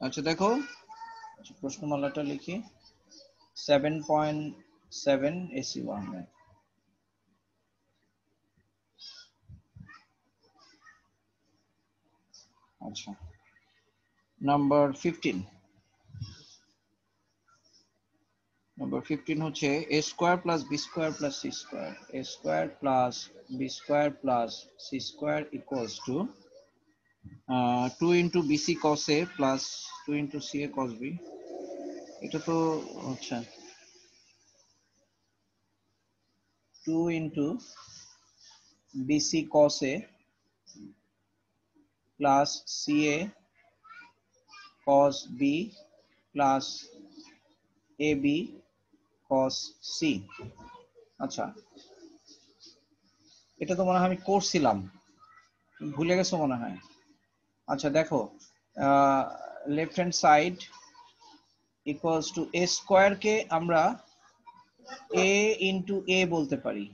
আচ্ছা দেখো, প্রশ্নমালাটা লিখি। 7.7 AC1। আচ্ছা, নাম্বার 15 হচ্ছে a square plus b square plus c square, a square plus b square plus c square equals to 2 into bc cos a plus 2 into ca cos b। এটা তো আচ্ছা 2 into bc cos a plus ca cos b plus ab cos c। আচ্ছা, এটা তো মনে হয় আমি করছিলাম, ভুলে গেছো মনে হয়। আচ্ছা দেখো, left hand side equals to a square কে আমরা a ইন্টু a বলতে পারি,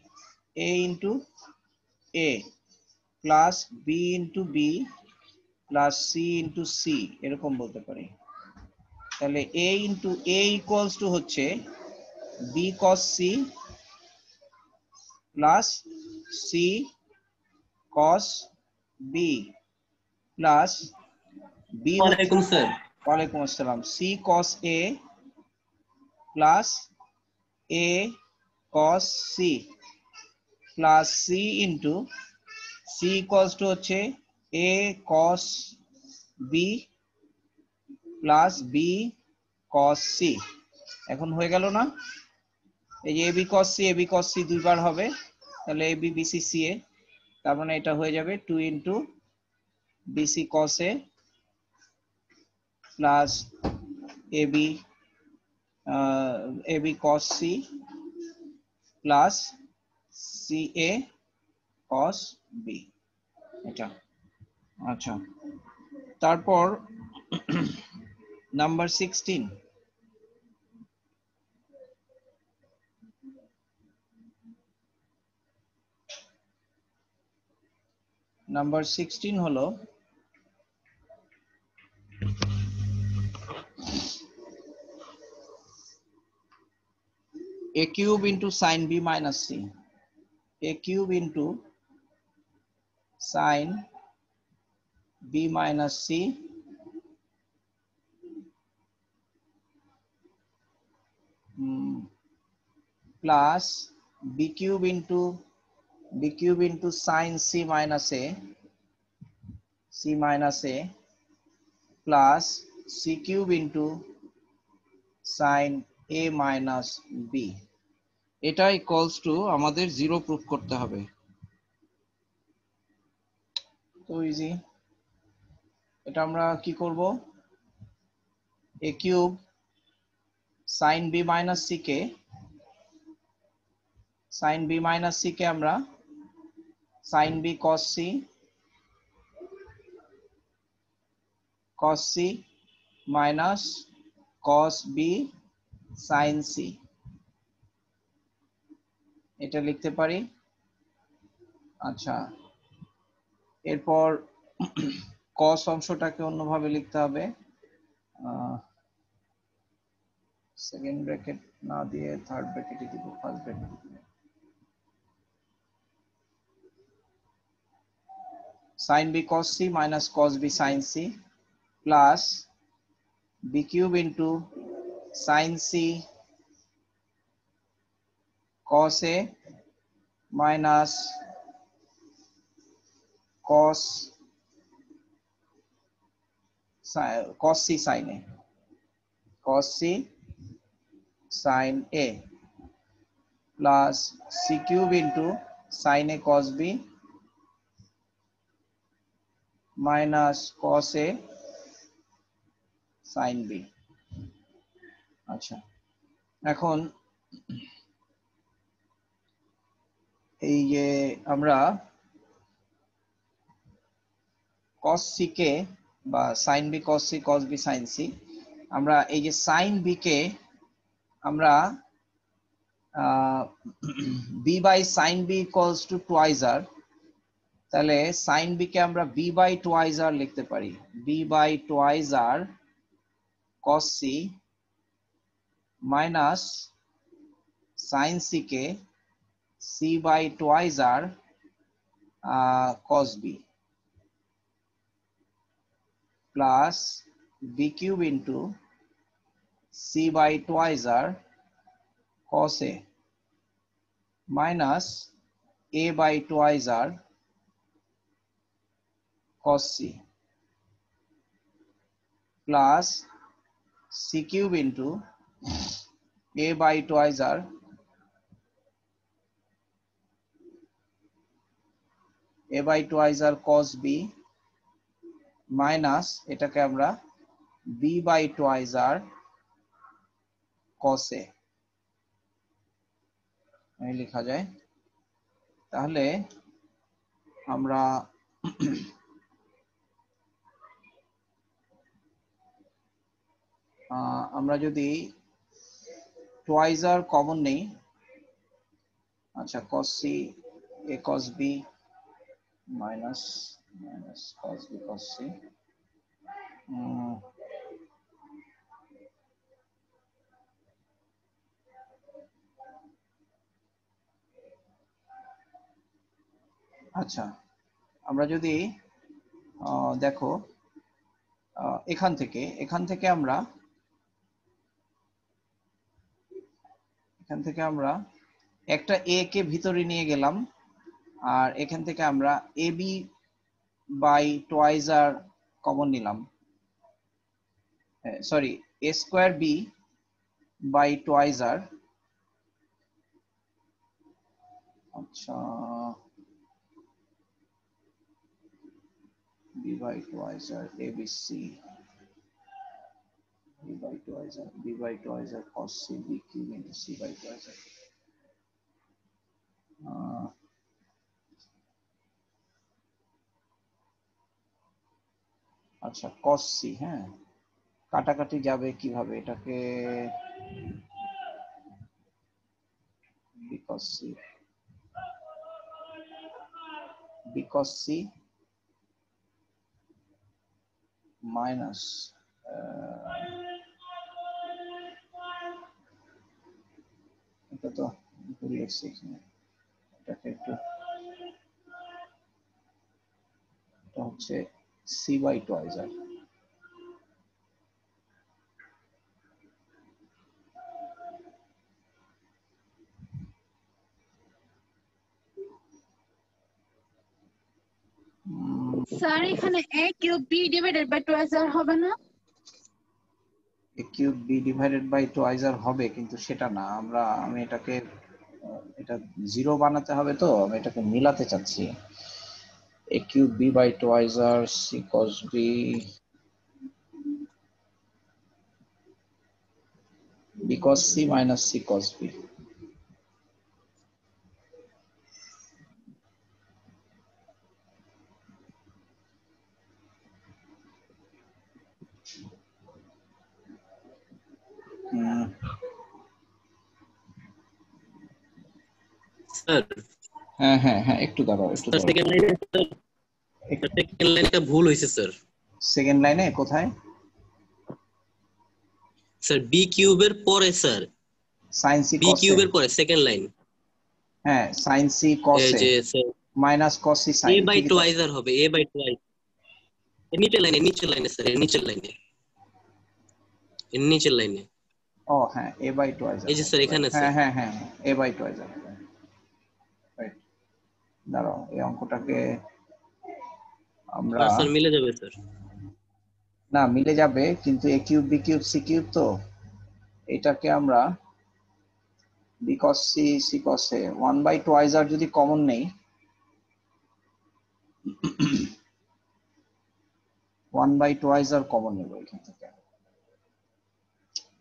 a into a plus b into b plus c into c এরকম বলতে পারি। তাহলে a into a equals to হচ্ছে b cos c plus c cos b plus b হচ্ছে, ওয়ালাইকুম স্যার। ওয়ালাইকুম আসসালাম, c cos a plus a cos c plus c into c equals to হচ্ছে a cos b plus b cos c। এখন হয়ে গেল না? এই যে ab cos c দুইবার হবে, তাহলে ab bc ca, তার মানে এটা হয়ে যাবে 2 into bc cos a plus ab ab cos c plus ca cos b। এটা আচ্ছা, তারপর নাম্বার 16। নাম্বার 16 হলো a cube into sin b minus c, a cube into sin b minus c plus b cube into sin c minus a, plus c cube into sin a minus b। এটা equals two আমাদের 0 proof করতে হবে। তো easy, এটা আমরা কি করব, a cube sin b minus c কে আমরা sin b cos c minus cos b sin c, এটা লিখতে পারি। আচ্ছা, এরপর cos অংশটাকে অন্যভাবে লিখতে হবে, সেকেন্ড ব্র্যাকেট না দিয়ে থার্ড ব্র্যাকেটে দিব, first bracket sin b cos c minus cos b sin c plus b cube into sin c cos a minus cos c sin a, cos c sin a plus c cube into sin a cos b minus cos a sin b। আচ্ছা, এখন এই যে আমরা cos c কে বা sin b cos c cos b sin c, আমরা এই যে sin b কে আমরা b by sin b equals to twice r, তাহলে sin b কে আমরা b by twice r লিখতে পারি, b by twice r cos c minus sin c K c by twice r cos b plus b cube into c by twice r cos a minus a by twice r cos c plus c cube into a by twice r cos b minus এটাকে আমরা b by twice r cos a লেখা যায়। তাহলে আমরা আমরা যদি twice r common নেই, আচ্ছা cos c a cos b minus cos b cos c আচ্ছা আমরা যদি দেখো এখান থেকে আমরা একটা a কে ভিতরে নিয়ে গেলাম আর এখান থেকে আমরা ab by twice r common নিলাম, sorry a square b by twice r, আচ্ছা b by twice r abc b by twice r cos c b cube into c by twice r আচ্ছা cos c, হ্যাঁ কাটাকাটি যাবে কিভাবে, এটাকে cos c minus এটা তো ভুল লিখছি এখানে, এটাকে একটু এটা হচ্ছে c by twice r sir এখানে a cube b divided by twice r হবে না? a cube b divided by twice r হবে, কিন্তু সেটা না, আমি এটাকে এটা জিরো বানাতে হবে, তো আমি এটাকে মিলাতে চাচ্ছি। a cube b by twice r c cos b b cos c minus c cos b sir হ্যাঁ হ্যাঁ হ্যাঁ একটু দাঁড়াও সেকেন্ড লাইনে ভুল হয়েছে স্যার। সেকেন্ড লাইনে কোথায় স্যার বি কিউবের পরে sir sin c B cos কিউবের পরে সেকেন্ড লাইন, হ্যাঁ sin c cos এই a যে sir minus cos c a sin by twice আর হবে a বাই টুয়াইস এর নিচের লাইনে স্যার এর নিচের লাইনে ও হ্যাঁ a by twice এই যে স্যার এখানে হ্যাঁ হ্যাঁ হ্যাঁ a by twice রাইট। দাঁড়াও এই অঙ্কটাকে আমরা স্যার মিলে যাবে স্যার, না মিলে যাবে, কিন্তু a cube b cube c cube, তো এটাকে আমরা b cos c c cos a 1 by twice r যদি কমন নেই 1 by twice r কমন নেব এখান থেকে,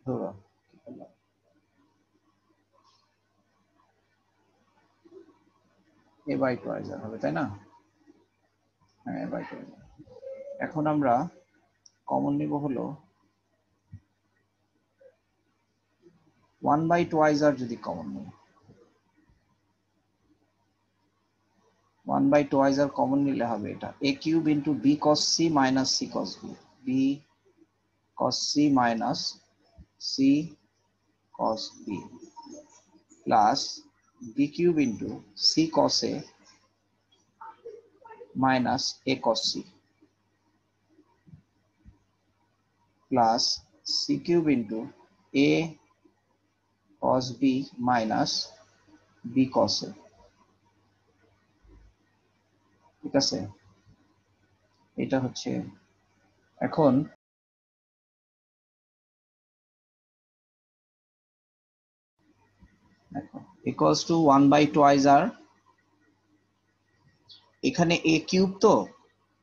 ধরো a by twice r হবে, তাই না? হ্যাঁ a by twice r। এখন আমরা কমন নিব হলো 1 by twice r যদি কমন নিই, 1 by twice r কমন নিলে হবে এটা a cube into b cos c minus c cos b, b cos c minus c cos b plus b cube into c cos a minus a cos c plus c cube into a cos b minus b cos a। ঠিক আছে, এটা হচ্ছে এখন দেখো equals to 1/2 r, এখানে a cube, তো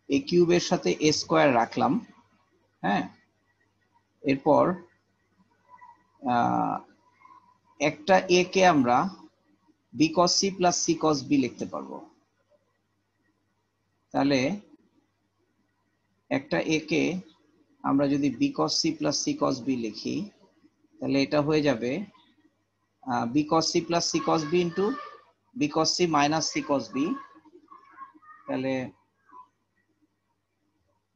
a কিউবের সাথে a স্কয়ার রাখলাম। হ্যাঁ, এরপর একটা a কে আমরা b cos c plus c cos b লিখতে পারবো। তাহলে একটা a কে আমরা যদি b cos c plus c cos b লিখি, তাহলে এটা হয়ে যাবে b cos c plus c cos b into b cos c minus c cos b। তাহলে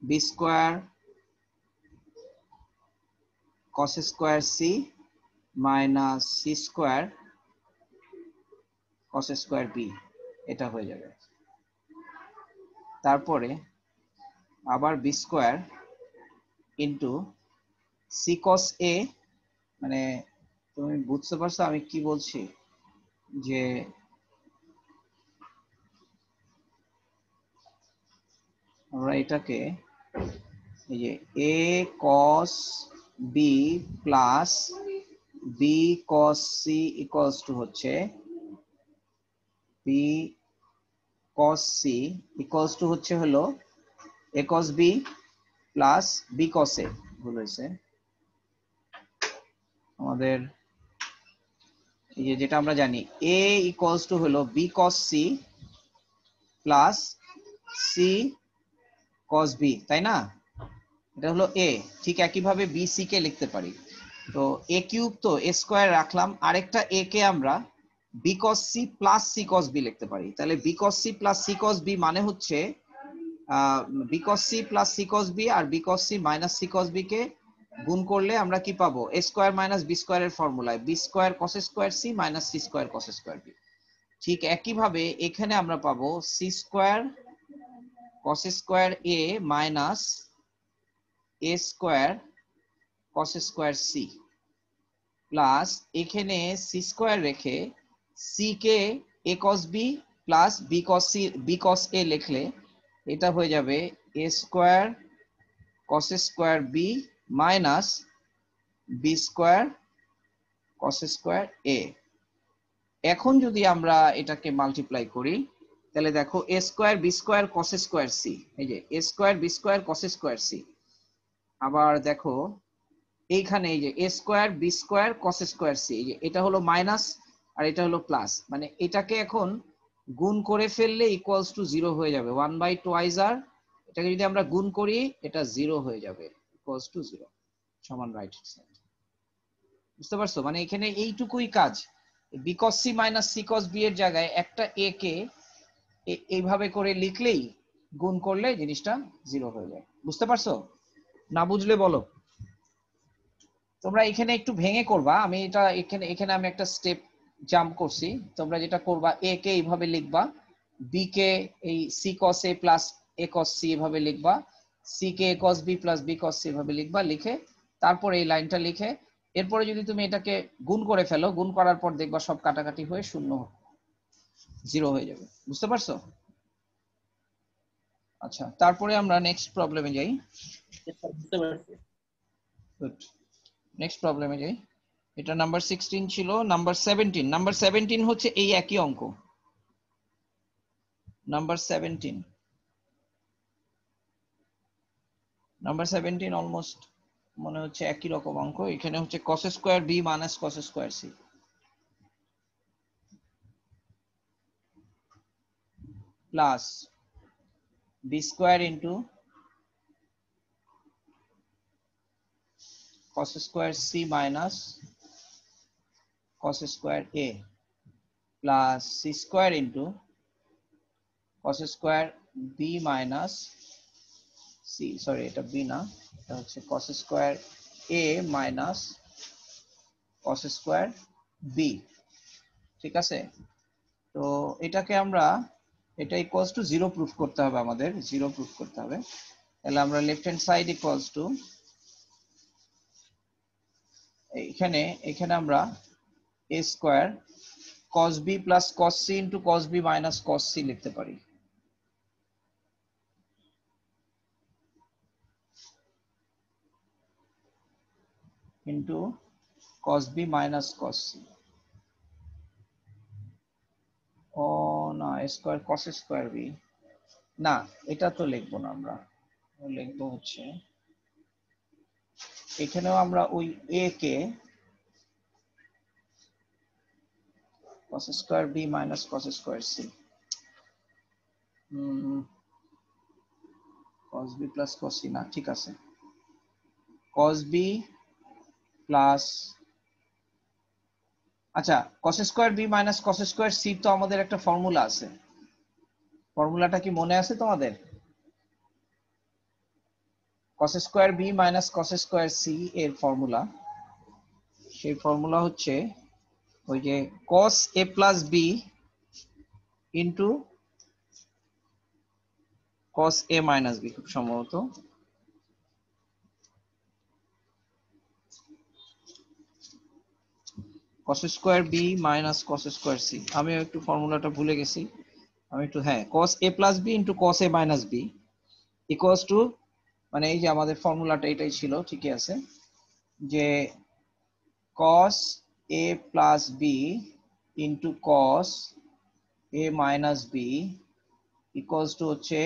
b square cos square c minus c square cos square b, এটা হয়ে যাবে। তারপরে আবার b square into c cos a, মানে তুমি বুঝতে পারছো আমি কি বলছি, যে আমরা এটাকে এই যে a cos b plus b cos c equals to হচ্ছে b cos c equals to হচ্ছে হলো a cos b plus b cos a। ভুল হয়েছে আমাদের, এই যে যেটা আমরা জানি a ইকুয়ালস টু হলো b cos c plus c cos b, তাই না? এটা হলো a। ঠিক একইভাবে b c কে লিখতে পারি। তো a কিউব, তো a স্কয়ার রাখলাম, আরেকটা a কে আমরা b cos c plus c cos b লিখতে পারি। তাহলে b cos c plus c cos b মানে হচ্ছে b cos c plus c cos b আর b cos c minus c cos b কে গুণ করলে আমরা কি পাবো? a square minus b স্কয়ারের ফর্মুলায় b square cos square c minus c square cos square b। ঠিক একইভাবে এখানে আমরা পাবো c square cos square a minus a square cos square c plus এখানে c স্কয়ার রেখে c K a cos b plus b cos a লিখলে এটা হয়ে যাবে a square cos square b minus b square cos square a। এখন যদি আমরা এটাকে মাল্টিপ্লাই করি, তাহলে দেখো a square b square cos square c, এই যে a square b square cos square c। আবার দেখো এইখানে এই যে a square b square cos square c, এই যে এটা হলো মাইনাস আর এটা হলো প্লাস, মানে এটাকে এখন গুণ করে ফেললে ইকুয়ালস টু 0 হয়ে যাবে। 1/2 r, এটাকে যদি আমরা গুণ করি এটা 0 হয়ে যাবে, ইকুয়ালস টু 0 সমান রাইট সাইড। বুঝতে পারছো? মানে এখানে এইটুকুই কাজ। b cos c minus c cos b এর জায়গায় একটা a কে এইভাবে করে লিখলেই গুণ করলে জিনিসটা 0 হয়ে যায়। বুঝতে পারছো? না বুঝলে বলো। তোমরা এখানে একটু ভেঙে করবা, আমি এটা এখানে আমি একটা স্টেপ জাম্প করছি। তোমরা যেটা করবা, a কে এইভাবে লিখবা, b কে এই c cos a plus a cos c এভাবে লিখবা, c K a cos b plus b cos c এভাবে লিখবা, লিখে তারপর এই লাইনটা লিখে এরপরে যদি তুমি এটাকে গুণ করে ফেলো, গুণ করার পর দেখবা সব কাটাকাটি হয়ে 0 হয়ে যাবে। বুঝতে পারছো? আচ্ছা, তারপরে আমরা নেক্সট প্রবলেমে যাই। বুঝতে পারছি। গুড, নেক্সট প্রবলেমে যাই। এটা নাম্বার 16 ছিল। নাম্বার 17 হচ্ছে এই একই অঙ্ক। নাম্বার 17 অলমোস্ট মনে হচ্ছে একই রকম অঙ্ক। এখানে হচ্ছে cos square b minus cos square c plus b square into cos square c minus cos square a plus c square into cos square b minus C, sorry এটা বি না, এটা হচ্ছে cos square A minus cos square B. ঠিক আছে, তো এটাকে আমরা, এটা ইকুয়ালস টু 0 প্রুফ করতে হবে, আমাদের 0 প্রুফ করতে হবে। তাহলে আমরা left hand side equals two, এখানে এখানে আমরা a square cos b plus cos c into cos b minus cos c লিখতে পারি। Into cos b minus cos c। ও না, a square cos square b না, এটা তো লিখবো না, আমরা লিখবো হচ্ছে, এখানেও আমরা ওই a K cos square b minus cos square c, cos b plus cos c না, ঠিক আছে, cos b প্লাস, আচ্ছা cos square b minus cos square c তো আমাদের একটা ফর্মুলা আছে, ফর্মুলাটা কি মনে আছে তোমাদের? cos square b minus cos square c এর ফর্মুলা, সেই ফর্মুলা হচ্ছে ওই যে cos a plus b into cos a minus b, খুব সম্ভবত cos square b minus cos square c, আমি একটু ফর্মুলাটা ভুলে গেছি, আমি একটু, হ্যাঁ cos a plus b into cos a minus b equals two, মানে এই যে আমাদের ফর্মুলাটা এটাই ছিল, ঠিকই আছে, যে cos a plus b into cos a minus b equals to হচ্ছে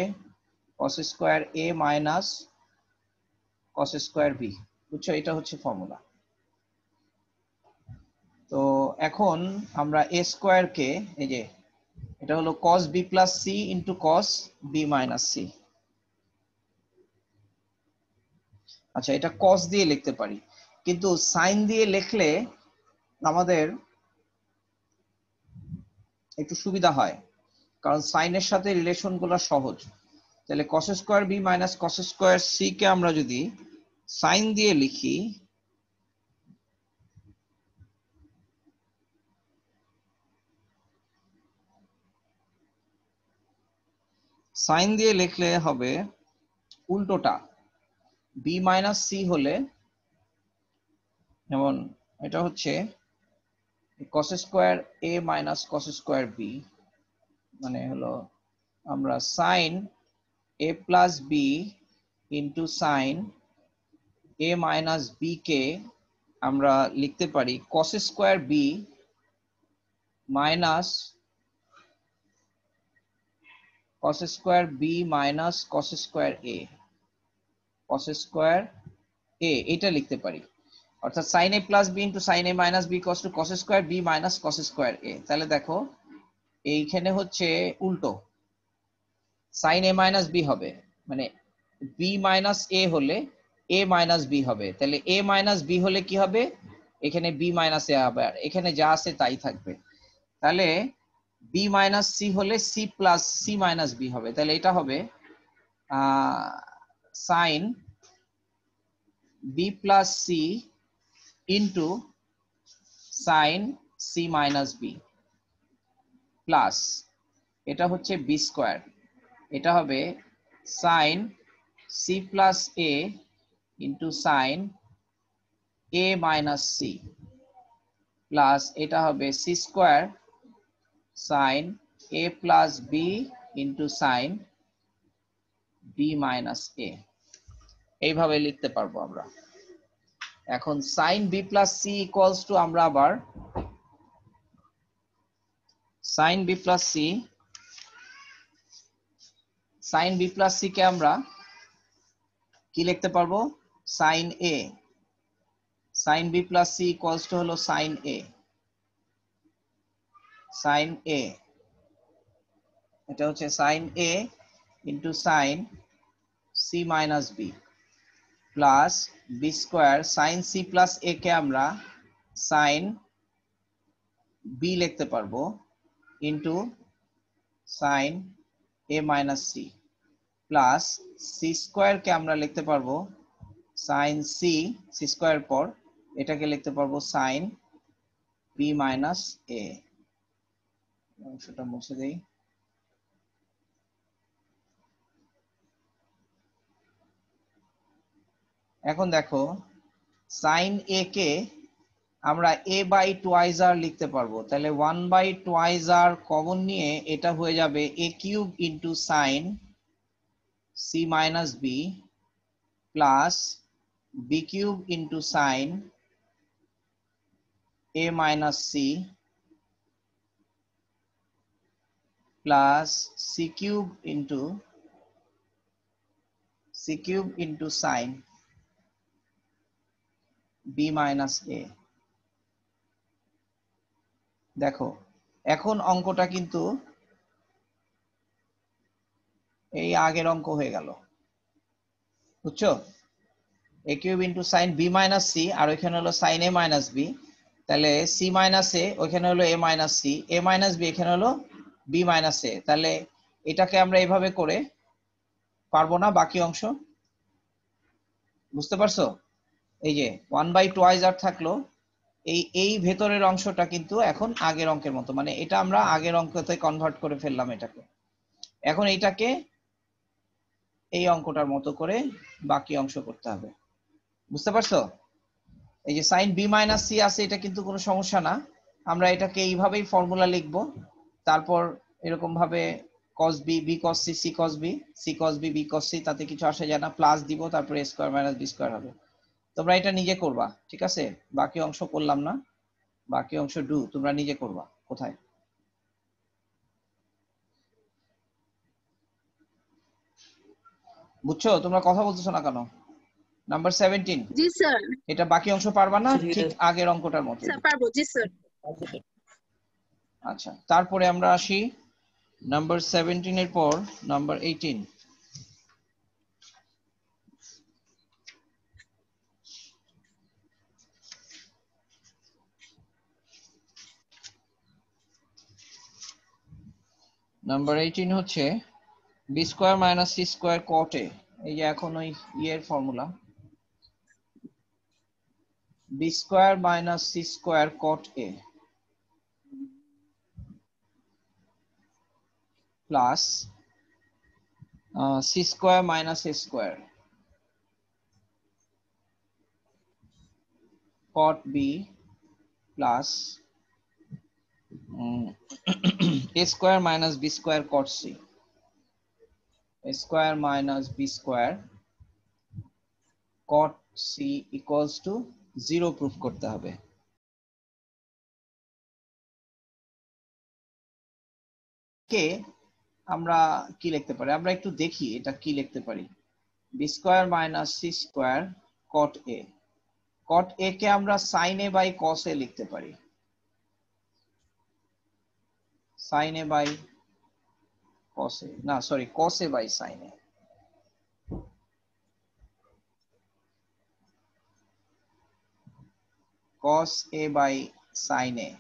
cos square a minus cos square b, বুঝছো, এটা হচ্ছে ফর্মুলা। তো এখন আমরা a স্কয়ার কে, এই যে এটা হলো cos b plus c into cos b minus c, আচ্ছা এটা cos দিয়ে লিখতে পারি, কিন্তু সাইন দিয়ে লিখলে আমাদের একটু সুবিধা হয়, কারণ সাইনের সাথে রিলেশন গুলো সহজ। তাহলে cos square b minus cos square c কে আমরা যদি সাইন দিয়ে লিখি, সাইন দিয়ে লিখলে হবে উল্টোটা, b মাইনাস c হলে, যেমন এটা হচ্ছে cos square a minus cos square b, মানে হলো আমরা sine a plus b into sine a minus b কে আমরা লিখতে পারি cos square b minus cos square b minus cos square a, cos square a এটা লিখতে পারি, অর্থাৎ sin a plus b into sin a minus b equals to cos square b minus cos square a। তাহলে দেখো এইখানে হচ্ছে উল্টো, sin a minus b হবে, মানে b মাইনাস a হলে a মাইনাস b হবে, তাহলে a মাইনাস b হলে কি হবে, এখানে b মাইনাস a হবে, আর এখানে যা আছে তাই থাকবে। তাহলে b মাইনাস c হলে c plus c minus b হবে, তাহলে এটা হবে sine b plus c into sine c minus b plus, এটা হচ্ছে b স্কয়ার, এটা হবে sine c plus a into sine a minus c plus, এটা হবে c square sine a plus b into sine b minus a, এইভাবে লিখতে পারবো আমরা। এখন sine b plus c equals to, আমরা আবার sine b plus c, sine b plus c কে আমরা কি লিখতে পারবো, sine a, sine b plus c equals to হলো সাইন a, সাইন a, এটা হচ্ছে sine a into sine c minus b plus b square, sine c plus a কে আমরা সাইন b লিখতে পারবো into sine a minus c plus C square কে আমরা লিখতে পারবো সাইন সি, সি স্কোয়ার পর এটাকে লিখতে পারবো সাইন বি মাইনাস এ। অংশটা মুছে দেই। এখন দেখো সাইন এ কে আমরা a বাই টুয়াইজ আর লিখতে পারবো, তাহলে 1 বাই টুয়াইজ আর কমন নিয়ে এটা হয়ে যাবে a cube into sine C minus B plus B cube into sine a minus C plus C cube into sine B minus A. দেখো এখন অঙ্কটা কিন্তু এই আগের অঙ্ক হয়ে গেল, বুঝছো? A cube into sine B minus C, আর ওইখানে হলো সাইন এ মাইনাস বি, তাহলে সি মাইনাস এ ওইখানে হলো A minus C, A minus B এখানে হলো বি মাইনাস এ। তাহলে এটাকে আমরা এইভাবে করে পারবো না বাকি অংশ? বুঝতে পারছো? এই যে 1 বাই টুয়াইজ আর থাকলো, এই ভেতরের অংশটা কিন্তু এখন আগের অঙ্কের মতো, মানে এটা আমরা আগের অঙ্কতে কনভার্ট করে ফেললাম এটাকে। এখন এইটাকে এই অঙ্কটার মতো করে বাকি অংশ করতে হবে, বুঝতে পারছো? এই যে সাইন বি মাইনাস সি আছে, এটা কিন্তু কোনো সমস্যা না, আমরা এটাকে এইভাবেই ফর্মুলা লিখবো। তারপর এরকম ভাবে cos b b cos c c cos b c cos b b cos c, তাতে কিছু আসে যায় না, প্লাস দিব, তারপরে a square minus B square হবে। তোমরা এটা নিজে করবা, ঠিক আছে? বাকি অংশ করলাম না, বাকি অংশ তোমরা নিজে করবা। কোথায় বুঝছো? তোমরা কথা বলতেছো না কেন? নাম্বার 17, জি স্যার। এটা বাকি অংশ পারবা না, ঠিক ঠিক আছে। আগের অঙ্কটার মতো। স্যার পারবো। জি স্যার। আচ্ছা, তারপরে আমরা আসি নাম্বার 17 এর পর নাম্বার 18। নাম্বার 18 হচ্ছে B square minus C square cot A. এই যে এখন ওই ইয়ের formula, B square minus C square cot A plus C square minus A square cot B plus a square minus b square cot c, a square minus b square cot c equals to 0 proof করতে হবে। কে আমরা কি লিখতে পারি? আমরা একটু দেখি এটা কি লিখতে পারি। b square minus c square cot a, cot a কে আমরা sin a by cos a লিখতে পারি, sin a by cos a, না sorry cos a by sin a, cos a by sin a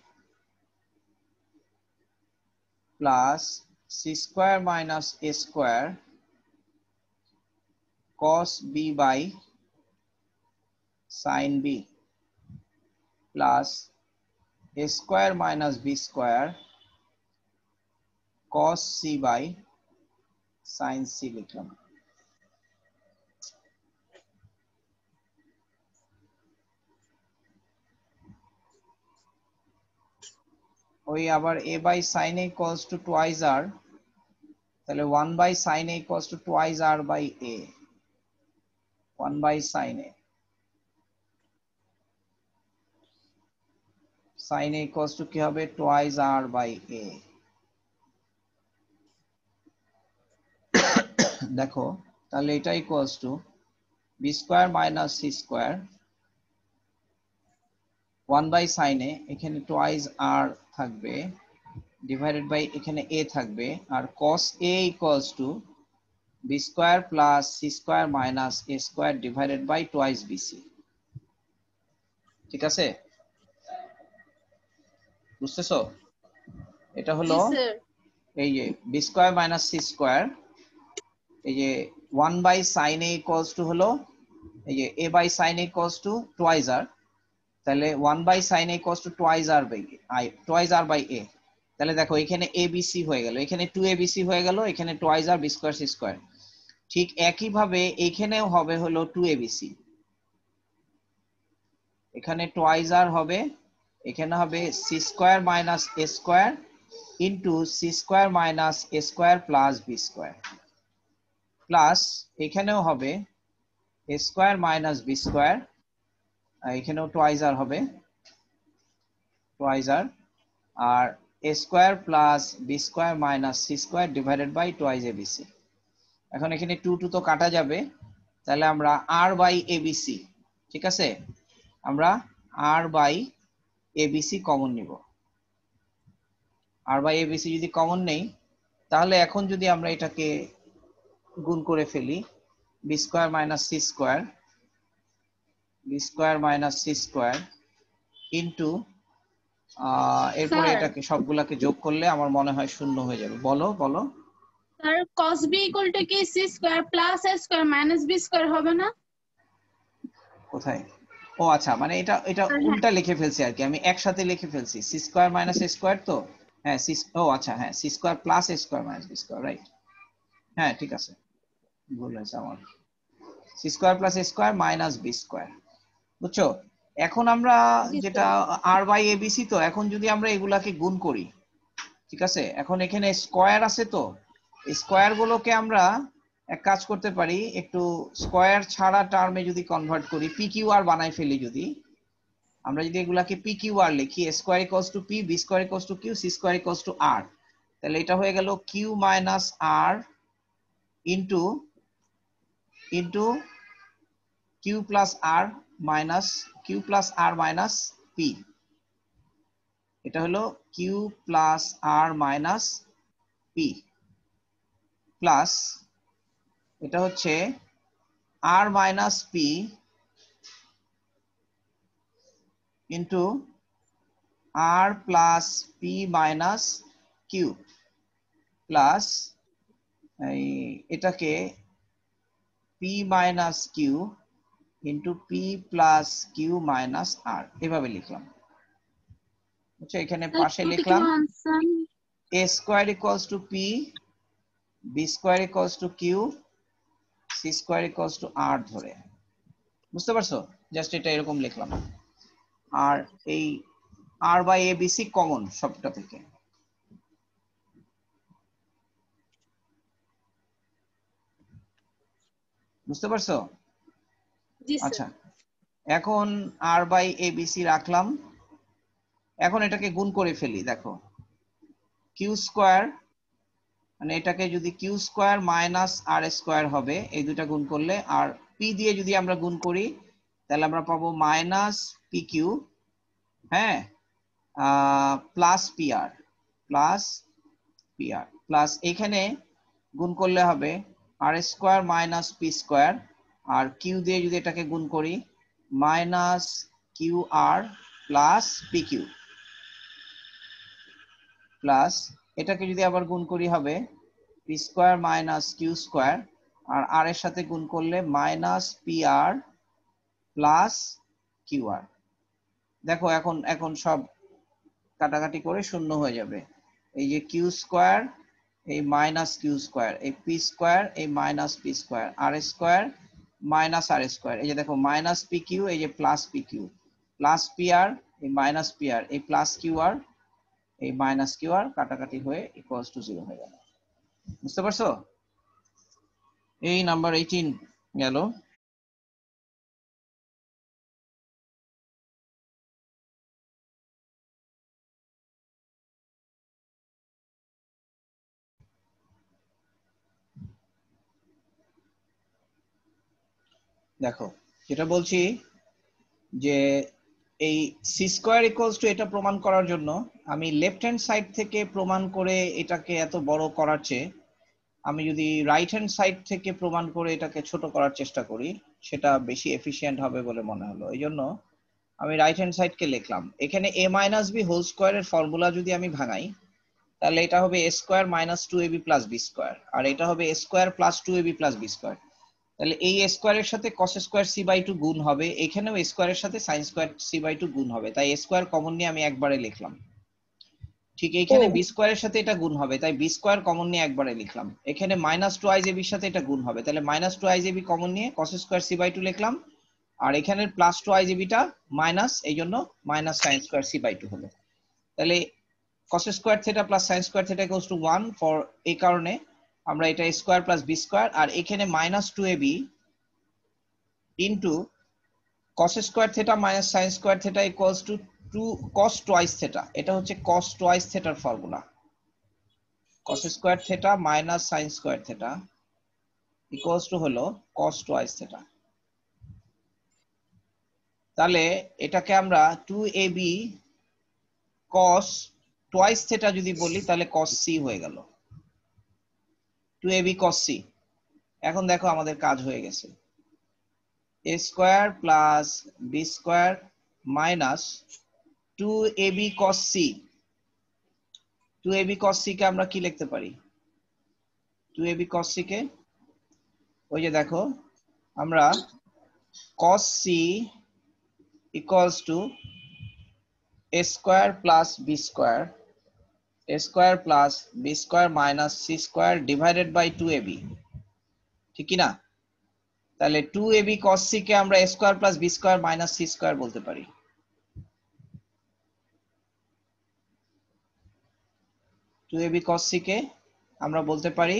plus c square minus a square cos b by sin b plus a square minus b square cos c by sin c লিখলাম। ওই আবার a by sin a equals to twice r, তাহলে 1 by sin a equals to twice r by a, 1 by sin a, sin a equals to কি হবে twice r by a। দেখো তাহলে এটা equals to b square minus c square 1 by sin a, এখানে twice r থাকবে divided by এখানে a থাকবে, আর cos a equals to b square plus c square minus a square divided by twice bc। ঠিক আছে? বুঝতেছো? এটা হলো জি sir. এই যে b square minus c square এই যে 1 by sin a equals to হলো এই যে a by sin a equals to twice r, তাহলে 1 by sin a equals to twice r by twice r by a। তাহলে দেখো এখানে abc হয়ে গেল, এখানে 2abc হয়ে গেল, এখানে twice r b square c square. ঠিক একই ভাবে এখানেও হবে হলো 2abc, এখানে টুয়াইস r হবে, এখানে হবে c square minus a square into c square minus a square plus b square, plus এখানেও হবে a square minus b square, এখানেও টুয়াইস r হবে, টুয়াইস r, আর a square plus b square minus c square divided by twice abc। এখন এখানে 2 2 তো কাটা যাবে, তাহলে আমরা r বাই abc, ঠিক আছে, আমরা r বাই abc কমন নিব। r বাই abc যদি কমন নেই, তাহলে এখন যদি আমরা এটাকে গুণ করে ফেলি b square minus c square, b square minus c square into এরপরে স্যার এটাকে সবগুলাকে যোগ করলে আমার মনে হয় শূন্য হয়ে যাবে। বলো বলো। Sir cos b equal to কি c square plus a square minus b square হবে না? কোথায়? ও আচ্ছা, মানে এটা এটা হ্যাঁ উল্টা লিখে ফেলছি আর কি, আমি একসাথে লিখে ফেলছি c square minus a square, তো হ্যাঁ ও আচ্ছা হ্যাঁ c square plus a square minus b square, right, হ্যাঁ ঠিক আছে, ভুল হয়েছে আমার, c square plus a square minus b square, বুঝছো? এখন আমরা জি যেটা স্যার। r বাই abc, তো এখন যদি আমরা এগুলাকে গুণ করি, ঠিক আছে, এখন এখানে স্কয়ার আছে, তো স্কয়ার গুলোকে আমরা এক কাজ করতে পারি, একটু স্কয়ার ছাড়া টার্মে যদি কনভার্ট করি, পি কিউ আর বানাই ফেলি, যদি আমরা যদি এগুলাকে পি কিউ আর লিখি, a square equals two p, b square equals two q, c square equals two r, তাহলে এটা হয়ে গেল q minus r into into q plus r minus q plus r minus p, এটা হলো q plus r minus p, plus এটা হচ্ছে r minus p into r plus p minus q, plus এটাকে p minus q into p plus q minus r, এভাবে লিখলাম, বুঝছো? এখানে পাশে লিখলাম a square equals two p, b square equals two q, c square equals two r ধরে, বুঝতে পারছো? জাস্ট এটা এরকম লিখলাম, আর এই r বাই abc কমন সবটা থেকে, বুঝতে পারছো? জি স্যার। আচ্ছা, এখন r বাই abc রাখলাম, এখন এটাকে গুণ করে ফেলি, দেখো q স্কয়ার, মানে এটাকে যদি q square minus r square হবে, এই দুটা গুণ করলে, আর p দিয়ে যদি আমরা গুণ করি, তাহলে আমরা পাবো মাইনাস pq, হ্যাঁ, plus pr, plus pr, plus এখানে গুণ করলে হবে r square minus p square, আর q দিয়ে যদি এটাকে গুণ করি, minus qr plus pq, plus এটাকে যদি আবার গুণ করি হবে p square minus q square, আর r এর সাথে গুণ করলে মাইনাস pr প্লাস qr। দেখো এখন এখন সব কাটাকাটি করে শূন্য হয়ে যাবে, এই যে q স্কয়ার, এই মাইনাস q স্কয়ার, এই p স্কয়ার, এই minus p square, r square minus r square, এই যে দেখো মাইনাস pq, এই যে প্লাস pq, প্লাস pr, এই মাইনাস pr, এই প্লাস qr, এই মাইনাস qr, কাটাকাটি হয়ে ইকুয়ালস টু 0 হয়ে গেল, বুঝতে পারছো? এই নাম্বার 18 গেল। দেখো যেটা বলছি, যে এই সি স্কয়ার ইকুয়ালস টু এটা প্রমাণ করার জন্য আমি লেফট হ্যান্ড সাইড থেকে প্রমাণ করে এটাকে এত বড় করার চেয়ে আমি যদি রাইট হ্যান্ড সাইড থেকে প্রমাণ করে এটাকে ছোট করার চেষ্টা করি, সেটা বেশি এফিশিয়েন্ট হবে বলে মনে হলো, এই জন্য আমি রাইট হ্যান্ড সাইডকে লিখলাম। এখানে a মাইনাস বি হোল স্কয়ারের ফর্মুলা যদি আমি ভাঙাই, তাহলে এটা হবে a square minus 2ab plus b square, আর এটা হবে a square plus 2ab plus b square. তাহলে এই a স্কয়ারের সাথে cos স্কয়ার c বাই 2 গুণ হবে, এখানেও a স্কয়ারের সাথে sin স্কয়ার c বাই 2 গুণ হবে, তাই a স্কয়ার কমন নিয়ে আমি একবারে লিখলাম। ঠিক এইখানে b স্কয়ারের সাথে এটা গুণ হবে, তাই b স্কয়ার কমন নিয়ে একবারে লিখলাম। এখানে মাইনাস 2ab এর সাথে এটা গুণ হবে, তাহলে মাইনাস 2ab কমন নিয়ে cos স্কয়ার c বাই 2 লিখলাম, আর এখানের প্লাস 2ab টা মাইনাস, এই জন্য minus sin square c by 2 হলো। তাহলে cos square theta plus sin square theta equals to 1, for এই কারণে আমরা এটা a square plus b square, আর এখানে minus 2ab into cos square theta minus sin square theta equals to 2 cos twice theta. এটা হচ্ছে cos টুয়াইস থিটার formula. cos square theta minus sin square theta equals to হলো cos twice theta. তাহলে এটাকে আমরা 2ab cos twice theta যদি বলি তাহলে cos c হয়ে গেল, 2ab cos c। এখন দেখো আমাদের কাজ হয়ে গেছে, a square plus b square minus 2ab cos c। 2ab cos c কে আমরা কি লিখতে পারি? 2ab cos c কে ওই যে দেখো আমরা cos c equals to a square plus b square, a square plus b square minus c square divided by 2ab, ঠিক কি না? তাহলে 2ab cos c কে আমরা a square plus b square minus c square বলতে পারি। Two ab cos c কে আমরা বলতে পারি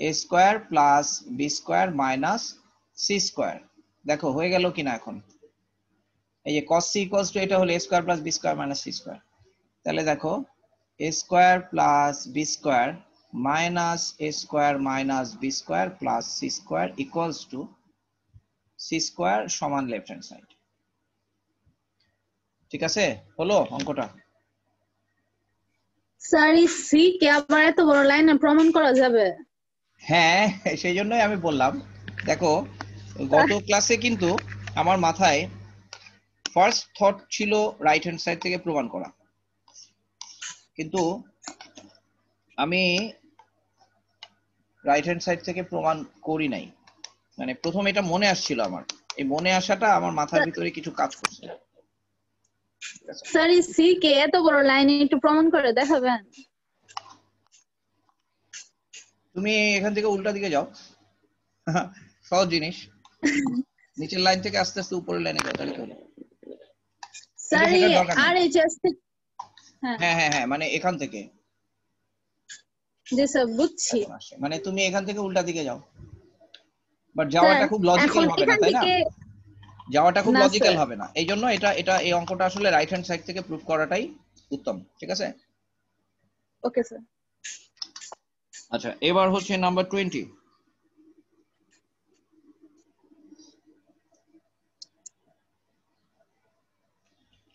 a square plus b square minus c square। দেখো হয়ে গেল কিনা এখন? এই যে cos c equals to এটা হলো a square plus b square minus c square। তাহলে দেখো a square plus b square minus a square minus b square plus c square equals to c square সমান লেফট হ্যান্ড সাইড। ঠিক আছে, হলো অঙ্কটা? Sir এই সি কে আবার এত বড় লাইনে প্রমাণ করা যাবে? হ্যাঁ, সেই জন্যই আমি বললাম। দেখো গত ক্লাসে কিন্তু আমার মাথায় ফার্স্ট থট ছিল রাইট হ্যান্ড সাইড থেকে প্রমাণ করা, কিন্তু আমি রাইট হ্যান্ড সাইড থেকে প্রমাণ করি নাই। মানে প্রথম এটা মনে আসছিল আমার, এই মনে আসাটা আমার মাথার ভিতরে কিছু কাজ করছে। স্যার এই সি কে এত বড় লাইনে একটু প্রমাণ করে দেখাবেন? তুমি এখান থেকে উল্টা দিকে যাও, সহজ জিনিস। নিচের লাইন থেকে আস্তে আস্তে উপরের লাইনে যাও, তাহলে হলো। স্যার আর এই জাস্ট হ্যাঁ হ্যাঁ হ্যাঁ, মানে এখান থেকে। জি স্যার বুঝছি। মানে তুমি এখান থেকে উল্টা দিকে যাও, বাট যাওয়াটা খুব লজিক্যাল হবে না, তাই না? যাওয়াটা খুব লজিক্যাল হবে না, এই জন্য এটা এটা এই অঙ্কটা আসলে রাইট হ্যান্ড সাইড থেকে প্রুফ করাটাই উত্তম। ঠিক আছে, ওকে স্যার। আচ্ছা এবার হচ্ছে নাম্বার 20।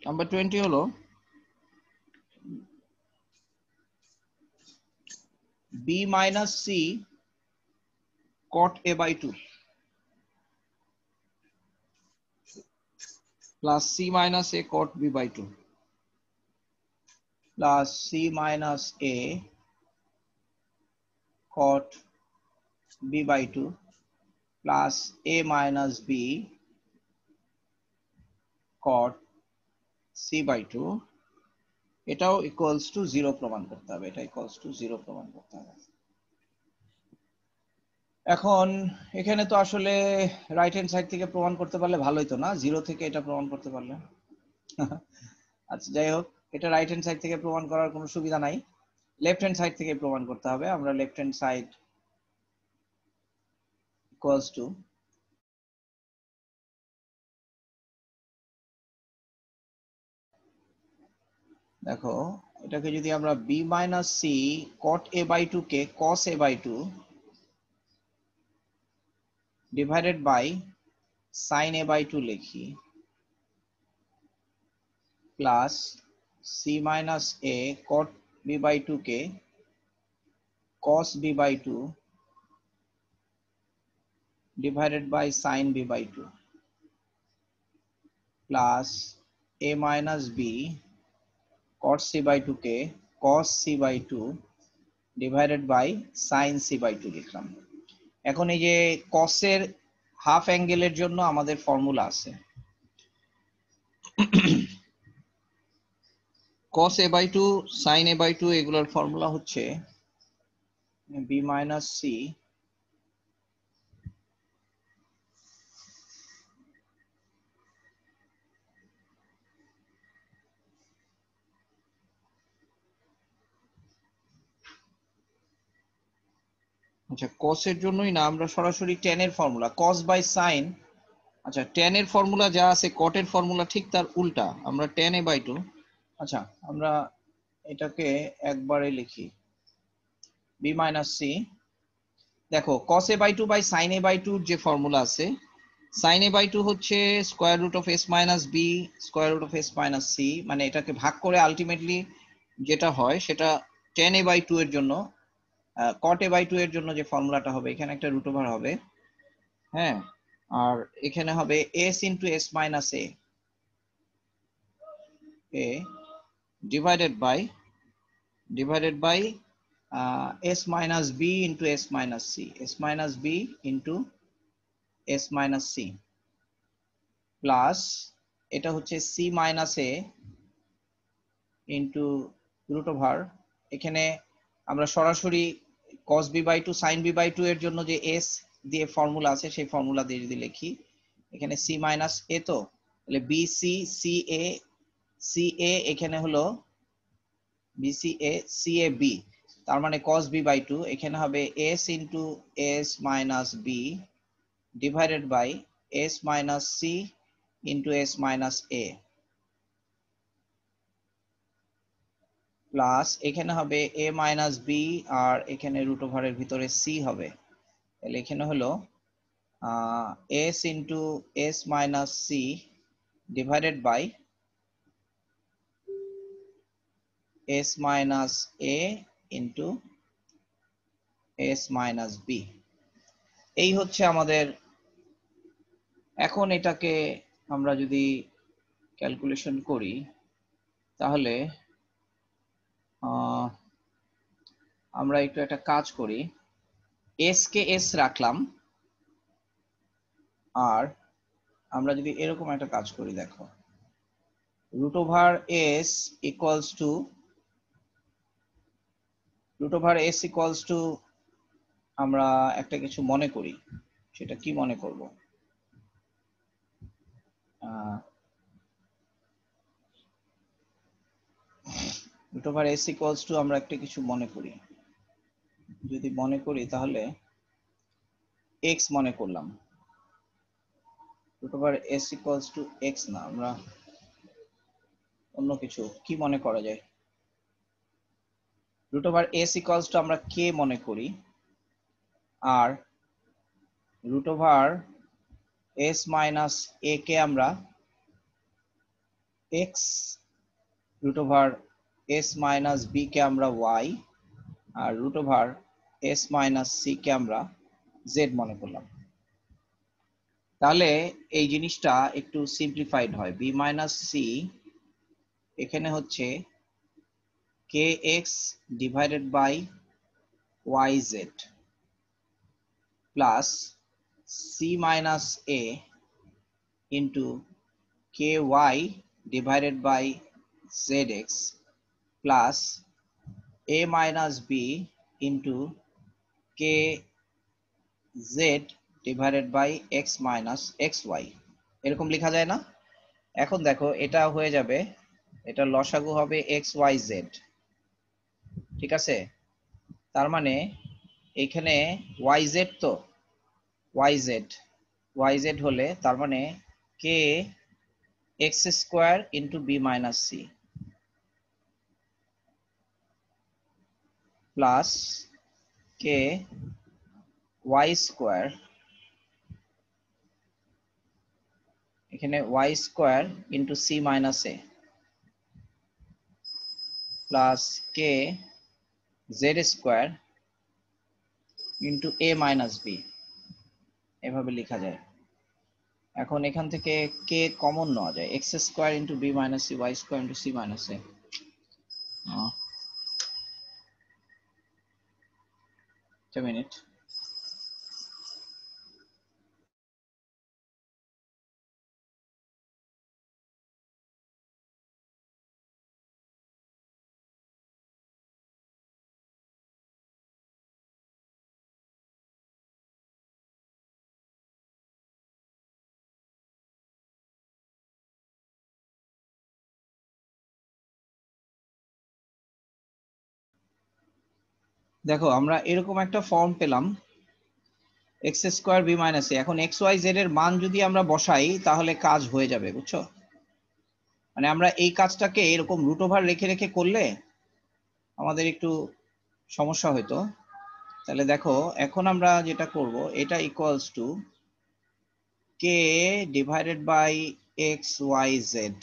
নাম্বার 20 হলো b minus c cot a by 2 plus c minus a cot b by 2 plus c minus a cot b by 2 plus a minus b cot c by 2, এটাও equals to 0 প্রমাণ করতে হবে। এটা equals two 0 প্রমাণ করতে হবে। এখন এখানে তো আসলে রাইট হ্যান্ড সাইড থেকে প্রমাণ করতে পারলে ভালোই তো না, 0 থেকে এটা প্রমাণ করতে পারলে। আচ্ছা যাই হোক, এটা রাইট হ্যান্ড সাইড থেকে প্রমাণ করার কোনো সুবিধা নাই, লেফট হ্যান্ড সাইড থেকে প্রমাণ করতে হবে। আমরা left hand side equals two দেখো এটাকে যদি আমরা b minus c cot a by 2 কে cos a by 2 divided by sin a by 2 লিখি, plus c minus a cot b by 2 কে cos b by 2 divided by sin b by 2 plus a minus b cot c by 2 কে cos c by 2 divided by sin c by 2 লিখলাম। এখন এই যে cos এর half অ্যাঙ্গেলের জন্য আমাদের formula আছে। cos a by 2 sin a by 2 এগুলোর ফর্মুলা হচ্ছে b minus c আচ্ছা cos এর জন্যই না, আমরা সরাসরি tan এর ফর্মুলা cos বাই sin। আচ্ছা tan এর ফর্মুলা যা আছে cot এর ফর্মুলা ঠিক তার উল্টা, আমরা tan a by 2। আচ্ছা আমরা এটাকে একবারে লিখি b minus c। দেখো cos a by 2 by sin a by 2 যে ফর্মুলা আছে, sin a by 2 হচ্ছে square root of s minus b square root of s minus c, মানে এটাকে ভাগ করে আলটিমেটলি যেটা হয় সেটা tan a by 2 এর জন্য cot a by 2 এর জন্য যে ফর্মুলাটা হবে, এখানে একটা রুট ওভার হবে, হ্যাঁ, আর এখানে হবে s into s minus a divided by s minus b into s minus c, s minus b into s minus c plus এটা হচ্ছে c minus a into root over, এখানে আমরা সরাসরি cos b by 2 sin b by 2 এর জন্য যে s দিয়ে formula আছে সেই ফর্মুলা দিয়ে যদি লিখি, এখানে c minus a তো তাহলে bc ca এখানে হলো bca cab, তার মানে cos b by 2 এখানে হবে s into s minus b divided by s minus c into s minus a plus এখানে হবে a minus b আর এখানে রুট ওভারের ভিতরে c হবে, তাহলে এখানে হলো s into s minus c divided by s minus a into s minus b। এই হচ্ছে আমাদের। এখন এটাকে আমরা যদি ক্যালকুলেশন করি তাহলে আমরা একটু একটা কাজ করি, s কে s রাখলাম, আর আমরা যদি এরকম একটা কাজ করি, দেখো root over s equals to আমরা একটা কিছু মনে করি, সেটা কি মনে করব, root over s equals to আমরা একটা কিছু মনে করি, যদি মনে করি তাহলে x মনে করলাম, root over s equals to x না, আমরা অন্য কিছু কি মনে করা যায়, root over s equals to আমরা k মনে করি, আর root over s minus a কে আমরা x, root over s minus b কে আমরা y, আর root over s minus c কে আমরা z মনে করলাম। তাহলে এই জিনিসটা একটু সিম্পলিফাইড হয়, b মাইনাস c এখানে হচ্ছে kx ডিভাইডেড বাই yz প্লাস c minus a into ky divided by zx প্লাস a minus b into kz divided by x minus xy, এরকম লেখা যায় না? এখন দেখো এটা হয়ে যাবে, এটা লসাগু হবে xyz, ঠিক আছে? তার মানে এখানে yz তো yz হলে তার মানে k x square into b minus c plus k y square, এখানে y square into c minus a plus k z square into a minus b, এভাবে লেখা যায়। এখন এখান থেকে k কমন নেওয়া যায়, x square into b minus c y square into c minus a, একটা মিনিট। দেখো আমরা এরকম একটা ফর্ম পেলাম এক্স স্কোয়ার বি মাইনাস এ। এখন এক্স ওয়াই জেড এর মান যদি আমরা বসাই তাহলে কাজ হয়ে যাবে, বুঝছো? মানে আমরা এই কাজটাকে এরকম রুট ওভার রেখে রেখে করলে আমাদের একটু সমস্যা হতো। তাহলে দেখো এখন আমরা যেটা করব, এটা equals to K divided by X Y Z